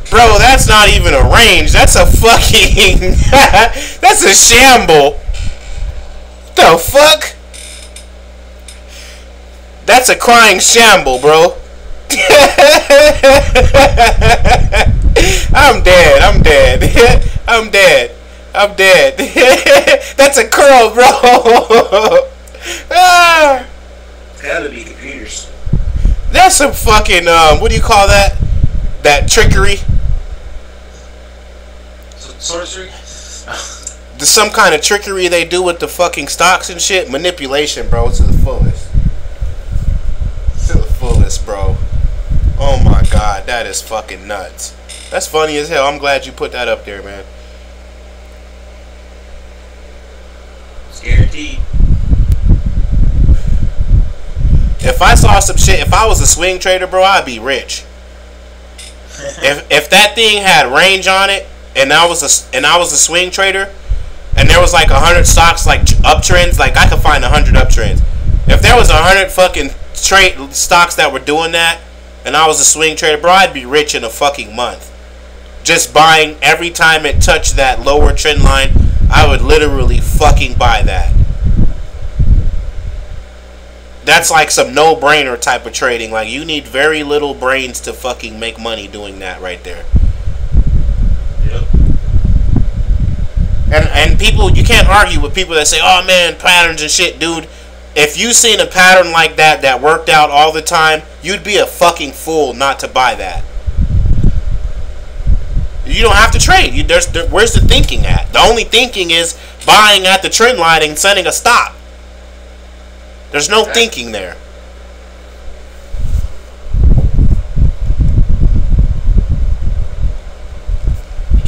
Bro, that's not even a range. That's a fucking. That's a shamble. The fuck? That's a crying shamble, bro. I'm dead. I'm dead. I'm dead. I'm dead. That's a curl, bro. Ah. It's gotta be computers. That's some fucking what do you call that? That trickery. Sorcery? There's some kind of trickery they do with the fucking stocks and shit. Manipulation, bro, to the fullest. To the fullest, bro. Oh my god, that is fucking nuts. That's funny as hell. I'm glad you put that up there, man. It's guaranteed. If I saw some shit, if I was a swing trader, bro, I'd be rich. If that thing had range on it, and I was a swing trader, and there was like 100 stocks like uptrends, like I could find 100 uptrends. If there was 100 fucking stocks that were doing that, and I was a swing trader, bro, I'd be rich in a fucking month. Just buying every time it touched that lower trend line, I would literally fucking buy that. That's like some no-brainer type of trading. Like, you need very little brains to fucking make money doing that right there. Yep. And people, you can't argue with people that say, oh man, patterns and shit, dude. If you seen a pattern like that worked out all the time, you'd be a fucking fool not to buy that. You don't have to trade. Where's the thinking at? The only thinking is buying at the trend line and setting a stop. There's no thinking there.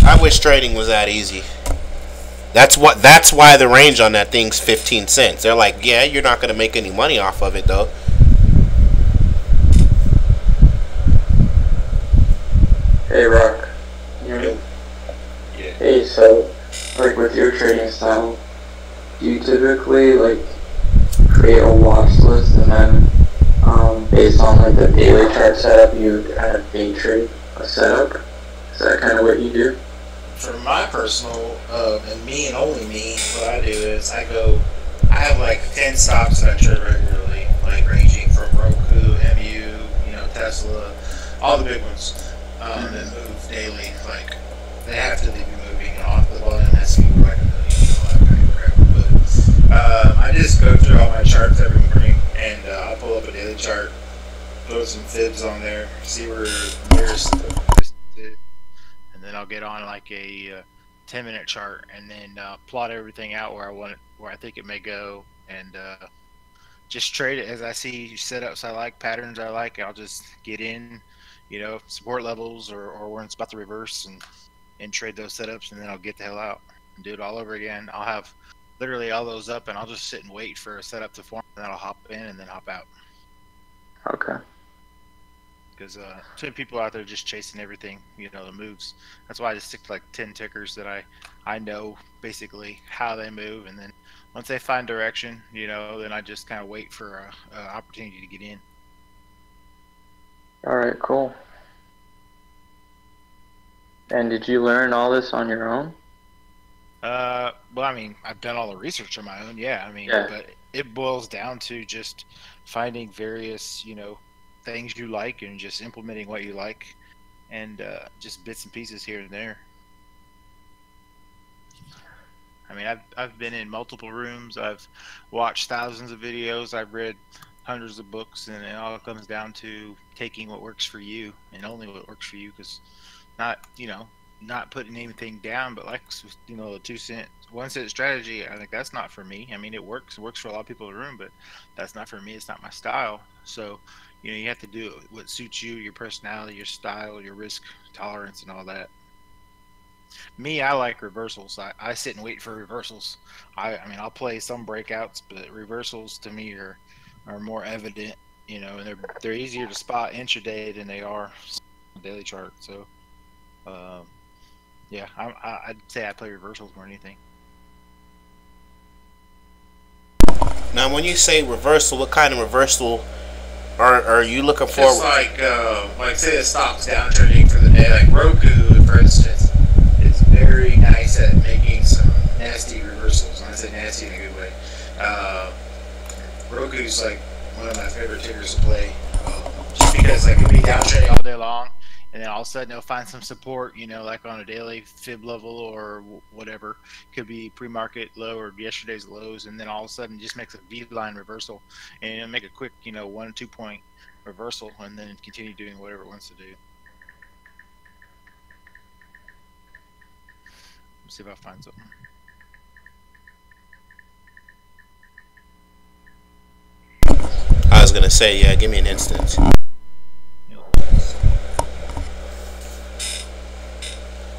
I wish trading was that easy. That's why the range on that thing's 15 cents. They're like, yeah, you're not going to make any money off of it though. Hey, Rock. You hear me? Yeah. Hey, so, like, with your trading style, do you typically, like, create a watch list and then, based on, like, the daily chart setup, you kind of day trade a setup? Is that kind of what you do? For my personal, and me and only me, what I do is I have like 10 stocks that I trade regularly, like ranging from Roku, MU, Tesla, all the big ones, that move daily. Like, they have to be moving off the bottom, has to be like a million, that kind of crap. But I just go through all my charts every morning, and I'll pull up a daily chart, throw some fibs on there, see where nearest and then I'll get on like a 10-minute chart and then plot everything out where I think it may go, and just trade it as I see setups I like, patterns I like. I'll just get in, support levels or when it's about to reverse and trade those setups, and then I'll get the hell out and do it all over again. I'll have literally all those up, and I'll just sit and wait for a setup to form, and then I'll hop in and then hop out. Okay. Because too many people out there just chasing everything, the moves. That's why I just stick to like 10 tickers that I know basically how they move, and then once they find direction, then I just kind of wait for a opportunity to get in. All right, cool. And did you learn all this on your own? Well, I mean, I've done all the research on my own, yeah. But it boils down to just finding various, things you like and just implementing what you like, and just bits and pieces here and there. I mean, I've been in multiple rooms. I've watched thousands of videos. I've read hundreds of books, and it all comes down to taking what works for you and only what works for you. Because not putting anything down, but like, the 2-cent, 1-cent strategy, I think that's not for me. I mean, it works for a lot of people in the room, but that's not for me. It's not my style. So, you have to do what suits you, your personality, your style, your risk tolerance, and all that. Me, I like reversals. I sit and wait for reversals. I mean, I'll play some breakouts, but reversals to me are more evident, and they're easier to spot intraday than they are on the daily chart. So, yeah, I'd say I play reversals more than anything. Now, when you say reversal, what kind of reversal are you looking for? Just like say the stock's downtrending for the day, like Roku, for instance. It's very nice at making some nasty reversals. And I say nasty in a good way. Roku's like one of my favorite tickers to play, just because like it'll be downtrending all day long, and then all of a sudden they'll find some support, like on a daily fib level or whatever. Could be pre-market low or yesterday's lows, and then all of a sudden just makes a V-line reversal, and it'll make a quick 1 or 2 point reversal, and then continue doing whatever it wants to do. Let's see if I find something. I was gonna say, yeah, give me an instance.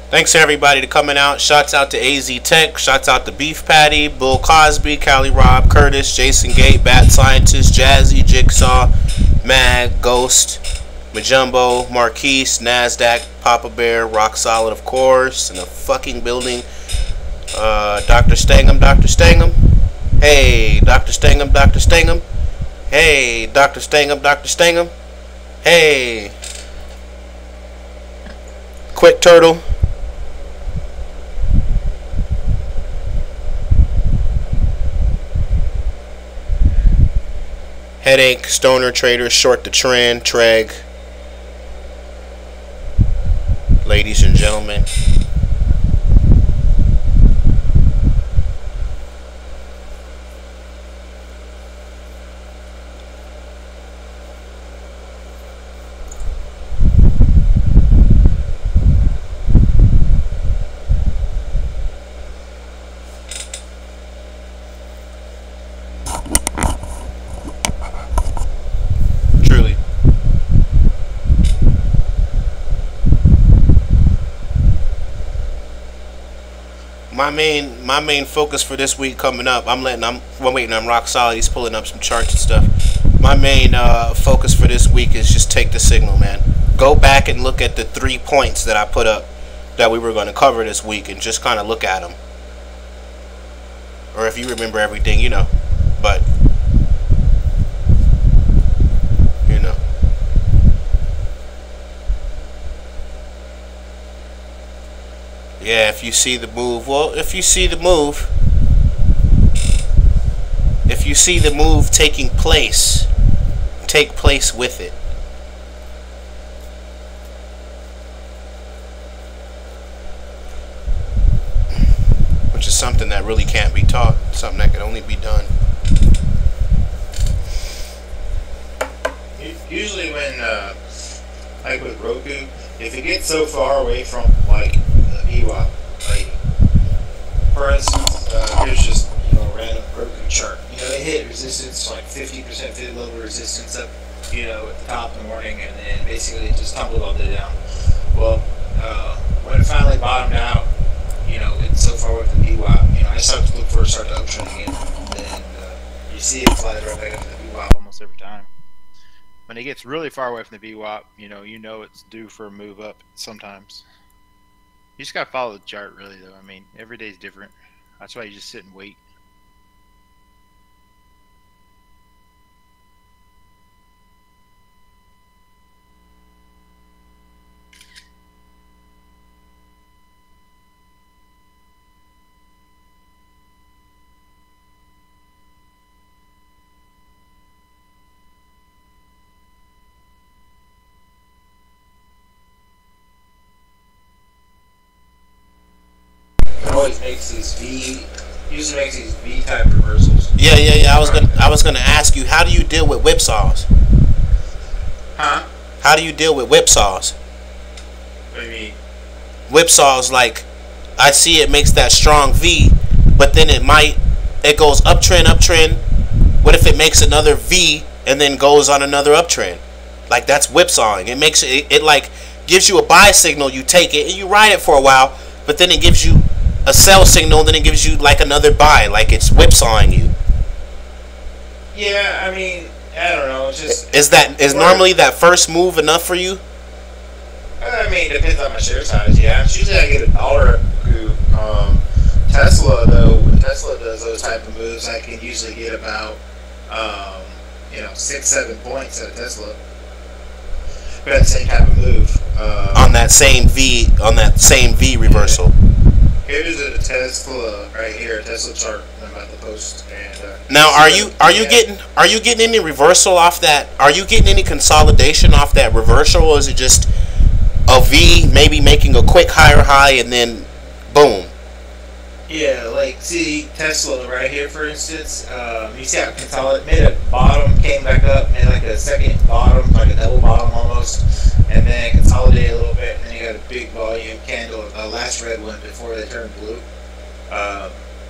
Thanks everybody to coming out. Shouts out to AZ Tech. Shouts out to Beef Patty, Bull Cosby, Cali Rob, Curtis, Jason Gate, Bat Scientist, Jazzy, Jigsaw, Mag, Ghost, Majumbo, Marquise, Nasdaq, Papa Bear, Rock Solid, of course, in the fucking building. Dr. Stangam. Hey, Dr. Stangam. Hey, Dr. Stangam. Hey, Quick Turtle. Headache, Stoner Trader, Short the Trend, Treg. Ladies and gentlemen. My main focus for this week coming up, I'm waiting on Rock Solid. He's pulling up some charts and stuff. My main focus for this week is just take the signal, man. Go back and look at the 3 points that I put up that we were going to cover this week, and just kind of look at them. Or if you remember everything, but yeah, if you see the move, if you see the move taking place, take place with it. Which is something that really can't be taught, something that can only be done. Usually when, like with Roku, if it gets so far away from, like, EWAP, like, for instance, here's just, a random Roku chart. It gets up, you know, at the top in the morning, and then basically just tumbled all day down. Well, when it finally bottomed out, you know, it's so far with the VWAP, you know, I just have to look for it to start to uptrend again. And then you see it slide right back up to the VWAP almost every time. When it gets really far away from the VWAP, you know it's due for a move up sometimes. You just gotta follow the chart, really, though. I mean, every day's different. That's why you just sit and wait. Usually makes these V type reversals. Yeah. I was gonna ask you, how do you deal with whipsaws? Huh? How do you deal with whipsaws? What do you mean? Whipsaws, like, I see it makes that strong V, but then it goes uptrend. What if it makes another V and then goes on another uptrend? Like, that's whipsawing. It makes it like gives you a buy signal, you take it and you ride it for a while, but then it gives you a sell signal, then it gives you like another buy, like it's whipsawing you. Yeah, I mean, I don't know. It's just is normally that first move enough for you? I mean, it depends on my share size. Yeah, usually I get $1 coup. Tesla though, when Tesla does those type of moves, I can usually get about 6-7 points out of Tesla. We had the same type of move on that same V reversal. Here's a Tesla right here, a Tesla chart I'm about to post. And now, are you getting any reversal off that? Are you getting any consolidation off that reversal, or is it just a V maybe making a quick higher high and then boom? Yeah, like see Tesla right here, for instance. You see how it made a bottom, came back up, made like a second bottom, like a double bottom almost, and then consolidated a little bit, and then you got a big volume candle, the last red one before they turned blue.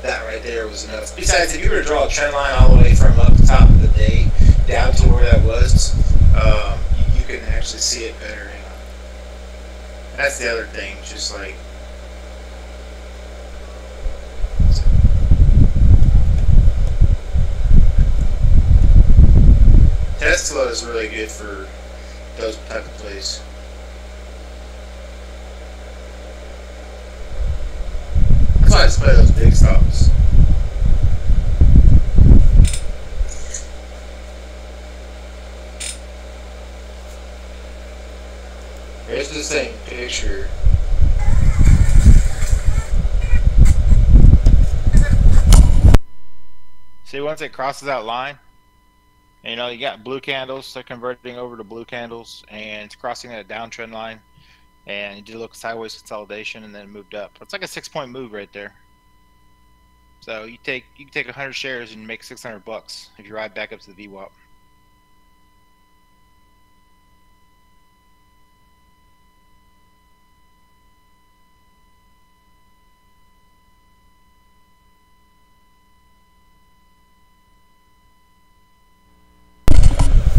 That right there was enough. Besides, if you were to draw a trend line all the way from up the top of the day down to where that was, you can actually see it better. You know? That's the other thing, just like. Tesla is really good for those type of plays. That's why I just play those big stops. Here's the same picture. See, once it crosses that line, and, you got blue candles, they're converting over to blue candles, and it's crossing that downtrend line, and it did a little sideways consolidation, and then moved up. It's like a 6-point move right there. So you can take 100 shares and make $600 if you ride back up to the VWAP.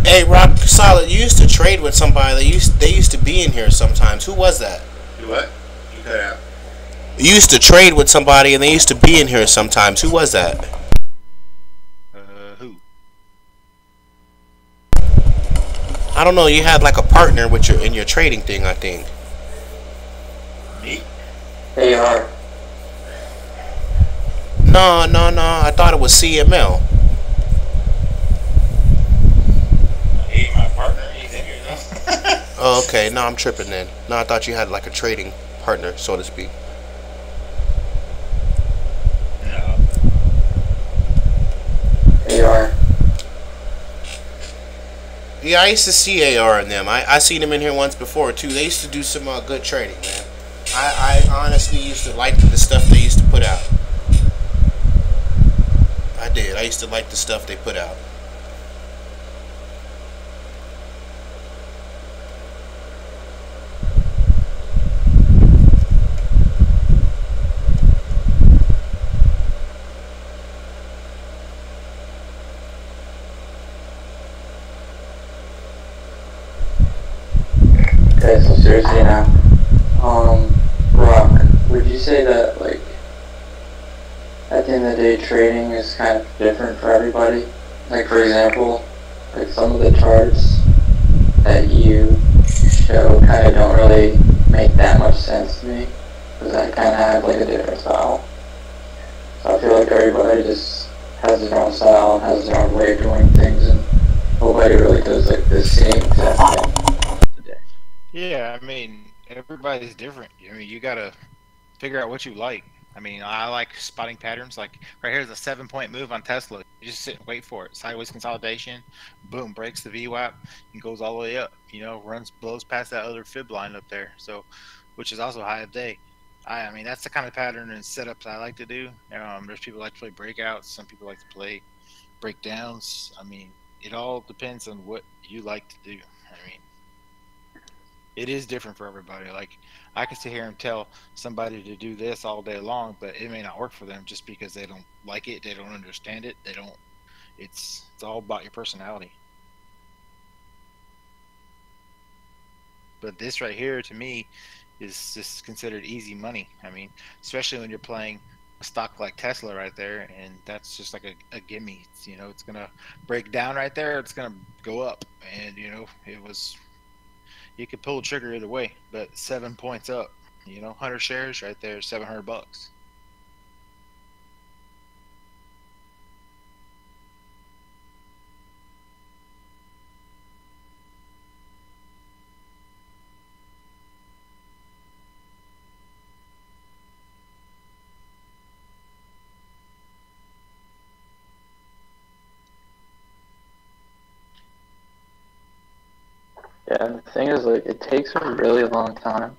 Hey, Rock Solid, you used to trade with somebody. They used to be in here sometimes. Who was that? Do what? You cut out. You used to trade with somebody, and they used to be in here sometimes. Who was that? Who? I don't know. You had like a partner with in your trading thing, I think. Me? AR. No. I thought it was CML. Oh, okay. No, I'm tripping then. No, I thought you had like a trading partner, so to speak. No. AR. Yeah, I used to see AR in them. I seen them in here once before too. They used to do some good trading, man. I honestly used to like the stuff they used to put out. I did. I used to like the stuff they put out. seriously now. Rock, would you say that, like, at the end of the day, trading is kind of different for everybody? Like, for example, like some of the charts that you show kind of don't really make that much sense to me, because I kind of have like a different style. So I feel like everybody just has their own style and has their own way of doing things, and nobody really does like the same exact thing today. Yeah, I mean, everybody's different. I mean, you gotta figure out what you like. I mean, I like spotting patterns. Like right here's a 7 point move on Tesla. You just sit and wait for it. Sideways consolidation, boom, breaks the VWAP and goes all the way up. You know, runs blows past that other fib line up there. So, which is also high of day. I mean, that's the kind of pattern and setups I like to do. There's people like to play breakouts. Some people like to play breakdowns. I mean, it all depends on what you like to do. I mean, it is different for everybody. Like I can sit here and tell somebody to do this all day long, but it may not work for them just because they don't like it, they don't understand it, they don't. It's all about your personality. But this right here to me is just considered easy money. I mean, especially when you're playing a stock like Tesla right there, and that's just like a gimme. You know, it's gonna break down right there. It's gonna go up, and you know, it was you could pull the trigger either way, but 7 points up, you know, 100 shares right there, $700. Yeah, and the thing is, like, it takes a really long time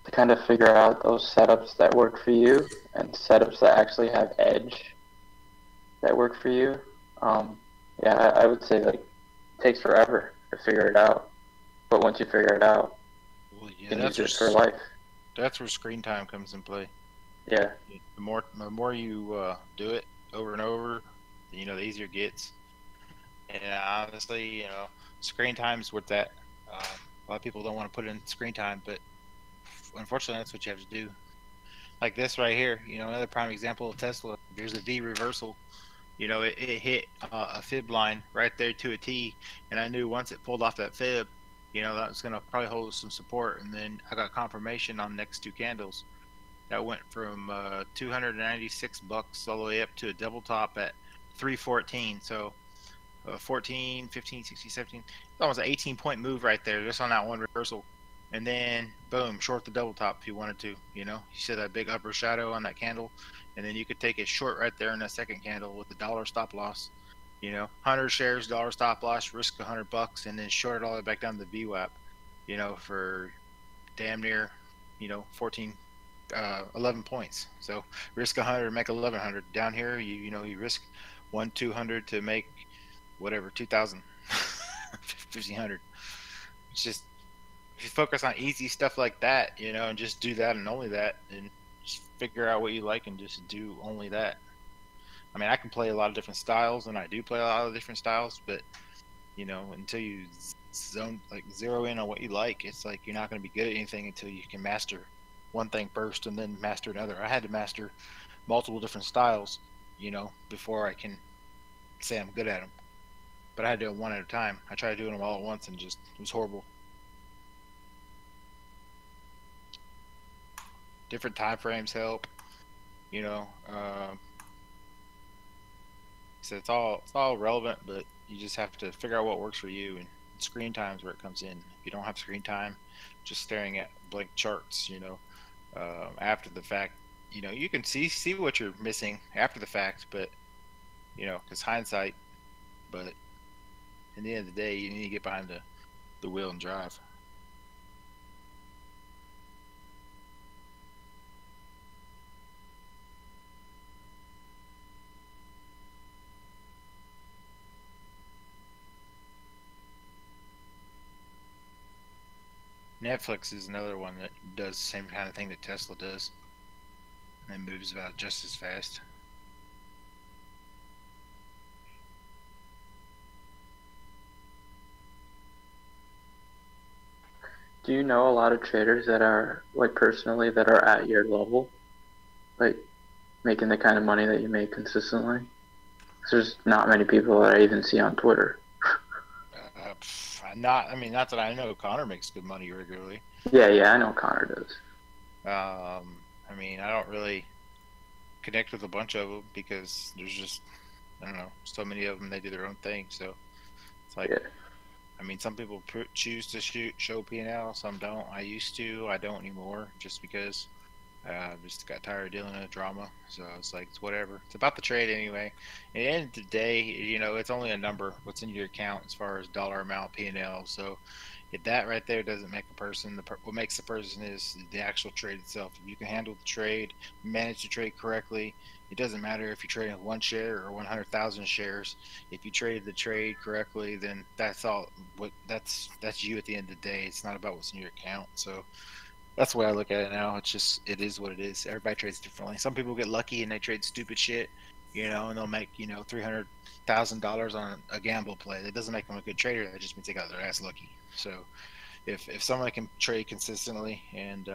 to kind of figure out those setups that work for you and setups that actually have edge that work for you. Um, yeah, I would say like it takes forever to figure it out, but once you figure it out, Well, you yeah, can use it for life. that's where screen time comes in play. Yeah, The more you do it over and over, you know, the easier it gets. And honestly, you know, screen time's worth that. A lot of people don't want to put in screen time, but unfortunately, that's what you have to do. Like this right here, you know, another prime example of Tesla. There's a V reversal. You know, it hit a fib line right there to a T, and I knew once it pulled off that fib, you know, that was gonna probably hold some support. And then I got confirmation on the next two candles that went from $296 all the way up to a double top at 314. So 14, 15, 16, 17, almost an 18-point move right there just on that one reversal. And then boom, short the double top if you wanted to. You know, you see that big upper shadow on that candle, and then you could take it short right there in that second candle with the dollar stop loss. You know, 100 shares, dollar stop loss, risk $100, and then short it all the way back down to the VWAP. You know, for damn near, you know, 14, 11 points. So risk 100, make 1100. Down here, you know, you risk 200 to make whatever 2000, 1500. It's just if you focus on easy stuff like that, you know, and just do that and only that, and just figure out what you like and just do only that. I mean, I can play a lot of different styles, and I do play a lot of different styles, but you know, until you zero in on what you like, it's like you're not going to be good at anything until you can master one thing first and then master another. I had to master multiple different styles, you know, before I can say I'm good at them. But I had to do it one at a time. I tried doing them all at once and just it was horrible. Different time frames help, you know. So it's all relevant, but you just have to figure out what works for you. And screen time is where it comes in. If you don't have screen time, just staring at blank charts, you know, after the fact, you know, you can see what you're missing after the fact, but you know, because hindsight. But in the end of the day, you need to get behind the wheel and drive. Netflix is another one that does the same kind of thing that Tesla does and moves about just as fast. Do you know a lot of traders that are like personally that are at your level, like making the kind of money that you make consistently? 'Cause there's not many people that I even see on Twitter. Not that I know. Connor makes good money regularly. Yeah, I know Connor does. I don't really connect with a bunch of them because there's just, I don't know, so many of them. They do their own thing. So it's like, Yeah. some people choose to show P&L, some don't. I used to, I don't anymore, just because just got tired of dealing with drama. So it's like, it's whatever. It's about the trade anyway. At the end of the day, it's only a number. What's in your account as far as dollar amount P&L. So if that right there doesn't make a person, what makes the person is the actual trade itself. If you can handle the trade, manage the trade correctly, it doesn't matter if you're trading with 1 share or 100,000 shares. If you traded the trade correctly, then that's all. That's you at the end of the day. It's not about what's in your account. So that's the way I look at it now. It is what it is. Everybody trades differently. Some people get lucky and they trade stupid shit, and they'll make $300,000 on a gamble play. That doesn't make them a good trader. That just means they got their ass lucky. So if someone can trade consistently and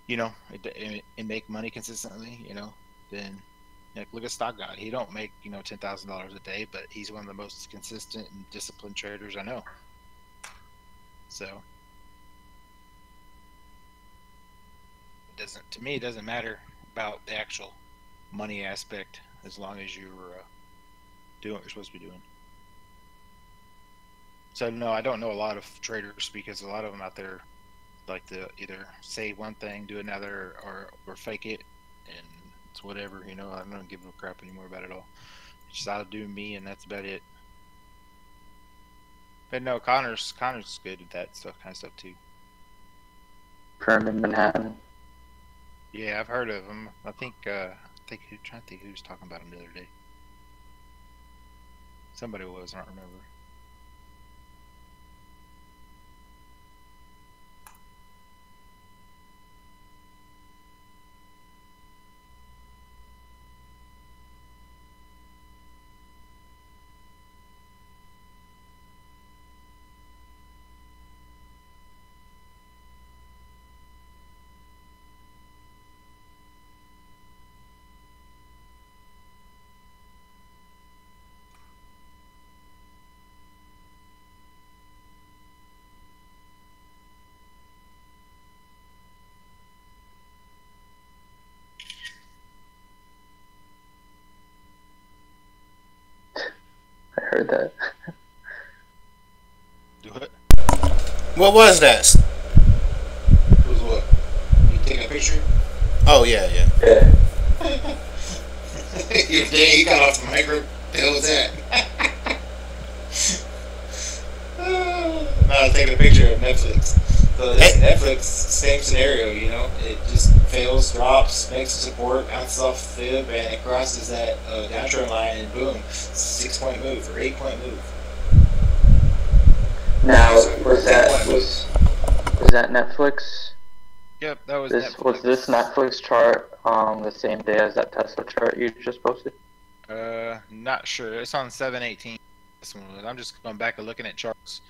and make money consistently, then look at Stock God. He don't make $10,000 a day, but he's one of the most consistent and disciplined traders I know. So it doesn't matter about the actual money aspect as long as you're doing what you're supposed to be doing. So no, I don't know a lot of traders because a lot of them out there like to either say one thing, do another, or fake it, and it's whatever. I don't give a crap anymore about it all. It's just I'll do me, and that's about it. But no, Connor's good at that kind of stuff too. Firm in Manhattan. Yeah, I've heard of him. I think I'm trying to think who was talking about him the other day. Somebody was, I don't remember. I heard that. Do it. What was that? Was what? You taking a picture? Oh yeah. Yeah. You got off the micro. The hell was that? No, I was taking a picture of Netflix. So that's Netflix, same scenario, It just fails, drops, makes a support, bounces off the fib, and it crosses that downtrend line, and boom, 6-point move or 8-point move. Now, was that Netflix? Yep, that was This Netflix. was this Netflix chart the same day as that Tesla chart you just posted? Not sure. It's on 7/18. This one was. I'm just going back and looking at charts.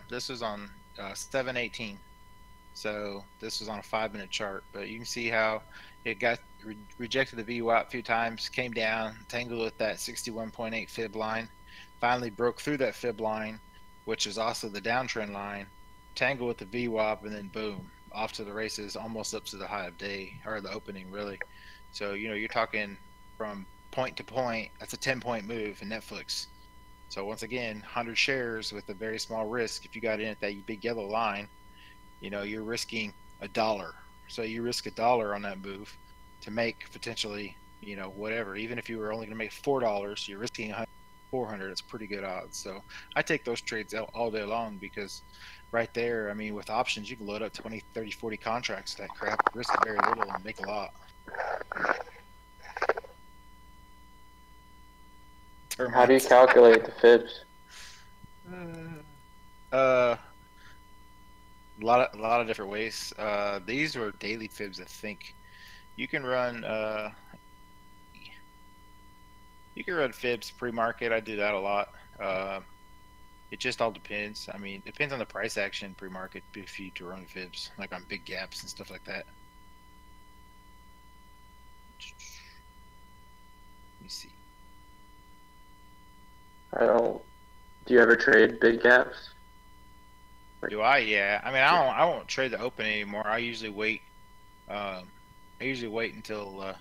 This was on 7/18. So this was on a 5-minute chart, but you can see how it got rejected the VWAP a few times, came down, tangled with that 61.8 fib line, finally broke through that fib line, which is also the downtrend line, tangled with the VWAP, and then boom, off to the races, almost up to the high of day, or the opening really. So you're talking from point to point. That's a 10-point move in Netflix. So once again, 100 shares with a very small risk. If you got in at that big yellow line, you're risking $1. So you risk $1 on that move to make potentially, whatever. Even if you were only going to make $4, you're risking 400. It's pretty good odds. So I take those trades all day long because right there, with options, you can load up 20, 30, 40 contracts. That crap, risk very little and make a lot. How do you calculate the fibs? A lot of different ways. These are daily fibs, I think. You can run fibs pre-market. I do that a lot. It just all depends. I mean, it depends on the price action pre-market if you to run fibs, like on big gaps and stuff like that. Let me see. I don't. Do you ever trade big gaps? Do I? Yeah. I mean, I don't. I won't trade the open anymore. I usually wait. Um, I usually wait until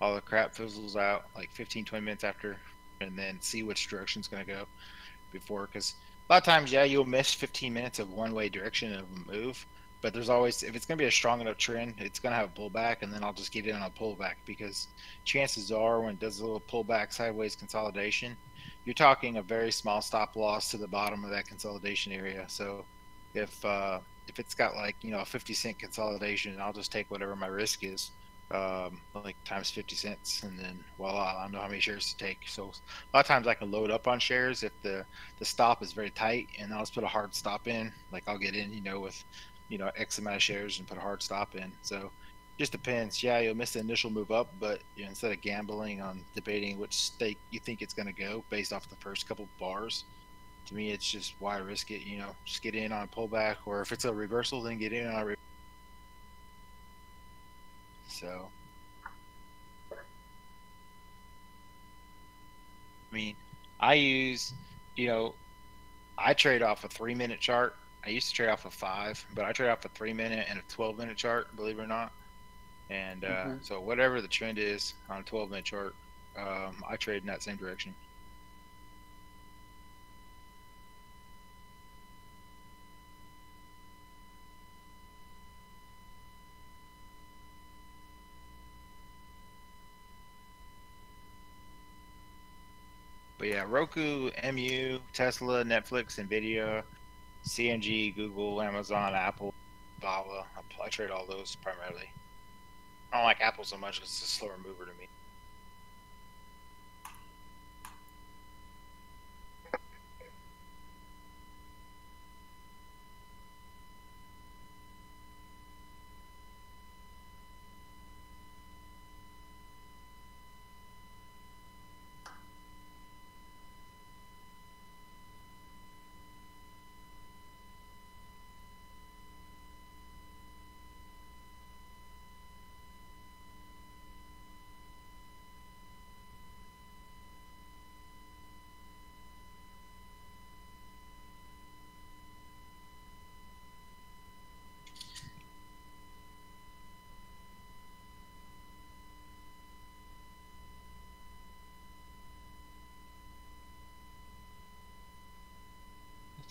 all the crap fizzles out, like 15, 20 minutes after, and then see which direction it's gonna go before. Because a lot of times, yeah, you'll miss 15 minutes of one-way direction of a move, but there's always, if it's gonna be a strong enough trend, it's gonna have a pullback, and then I'll just get in on a pullback because chances are when it does a little pullback sideways consolidation, you're talking a very small stop loss to the bottom of that consolidation area. So if it's got like a 50 cent consolidation, I'll just take whatever my risk is, like times 50 cents, and then voila, I know how many shares to take. So a lot of times I can load up on shares if the stop is very tight, and I'll just put a hard stop in. Like I'll get in, with X amount of shares and put a hard stop in. So just depends. Yeah, you'll miss the initial move up, but instead of gambling on debating which stake you think it's going to go based off the first couple bars, to me it's just why risk it. Just get in on a pullback, or if it's a reversal, then get in on a so I mean, I use, you know, I trade off a 3 minute chart. I used to trade off a five, but I trade off a 3 minute and a 12 minute chart, believe it or not. And Hmm. so whatever the trend is on a 12 minute chart, I trade in that same direction. But yeah, Roku, MU, Tesla, Netflix, Nvidia, CNG, Google, Amazon, Apple, Bala. I trade all those primarily. I don't like Apple so much; it's a slower mover to me.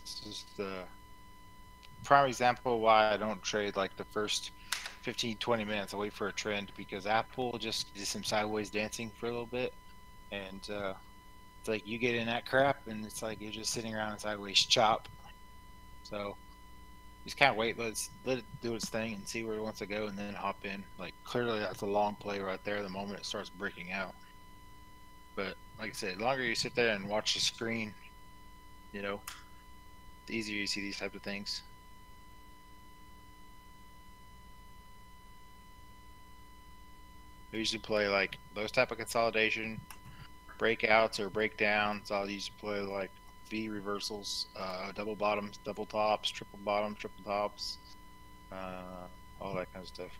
This is the prime example of why I don't trade like the first 15, 20 minutes. I wait for a trend because Apple just did some sideways dancing for a little bit. And it's like you get in that crap and it's like you're just sitting around in sideways chop. So just kind of wait, let it do its thing and see where it wants to go and then hop in. Like clearly that's a long play right there the moment it starts breaking out. But like I said, the longer you sit there and watch the screen, you know, the easier you see these type of things. I usually play like those type of consolidation, breakouts or breakdowns. I'll usually play like V reversals, double bottoms, double tops, triple bottoms, triple tops, all that kind of stuff.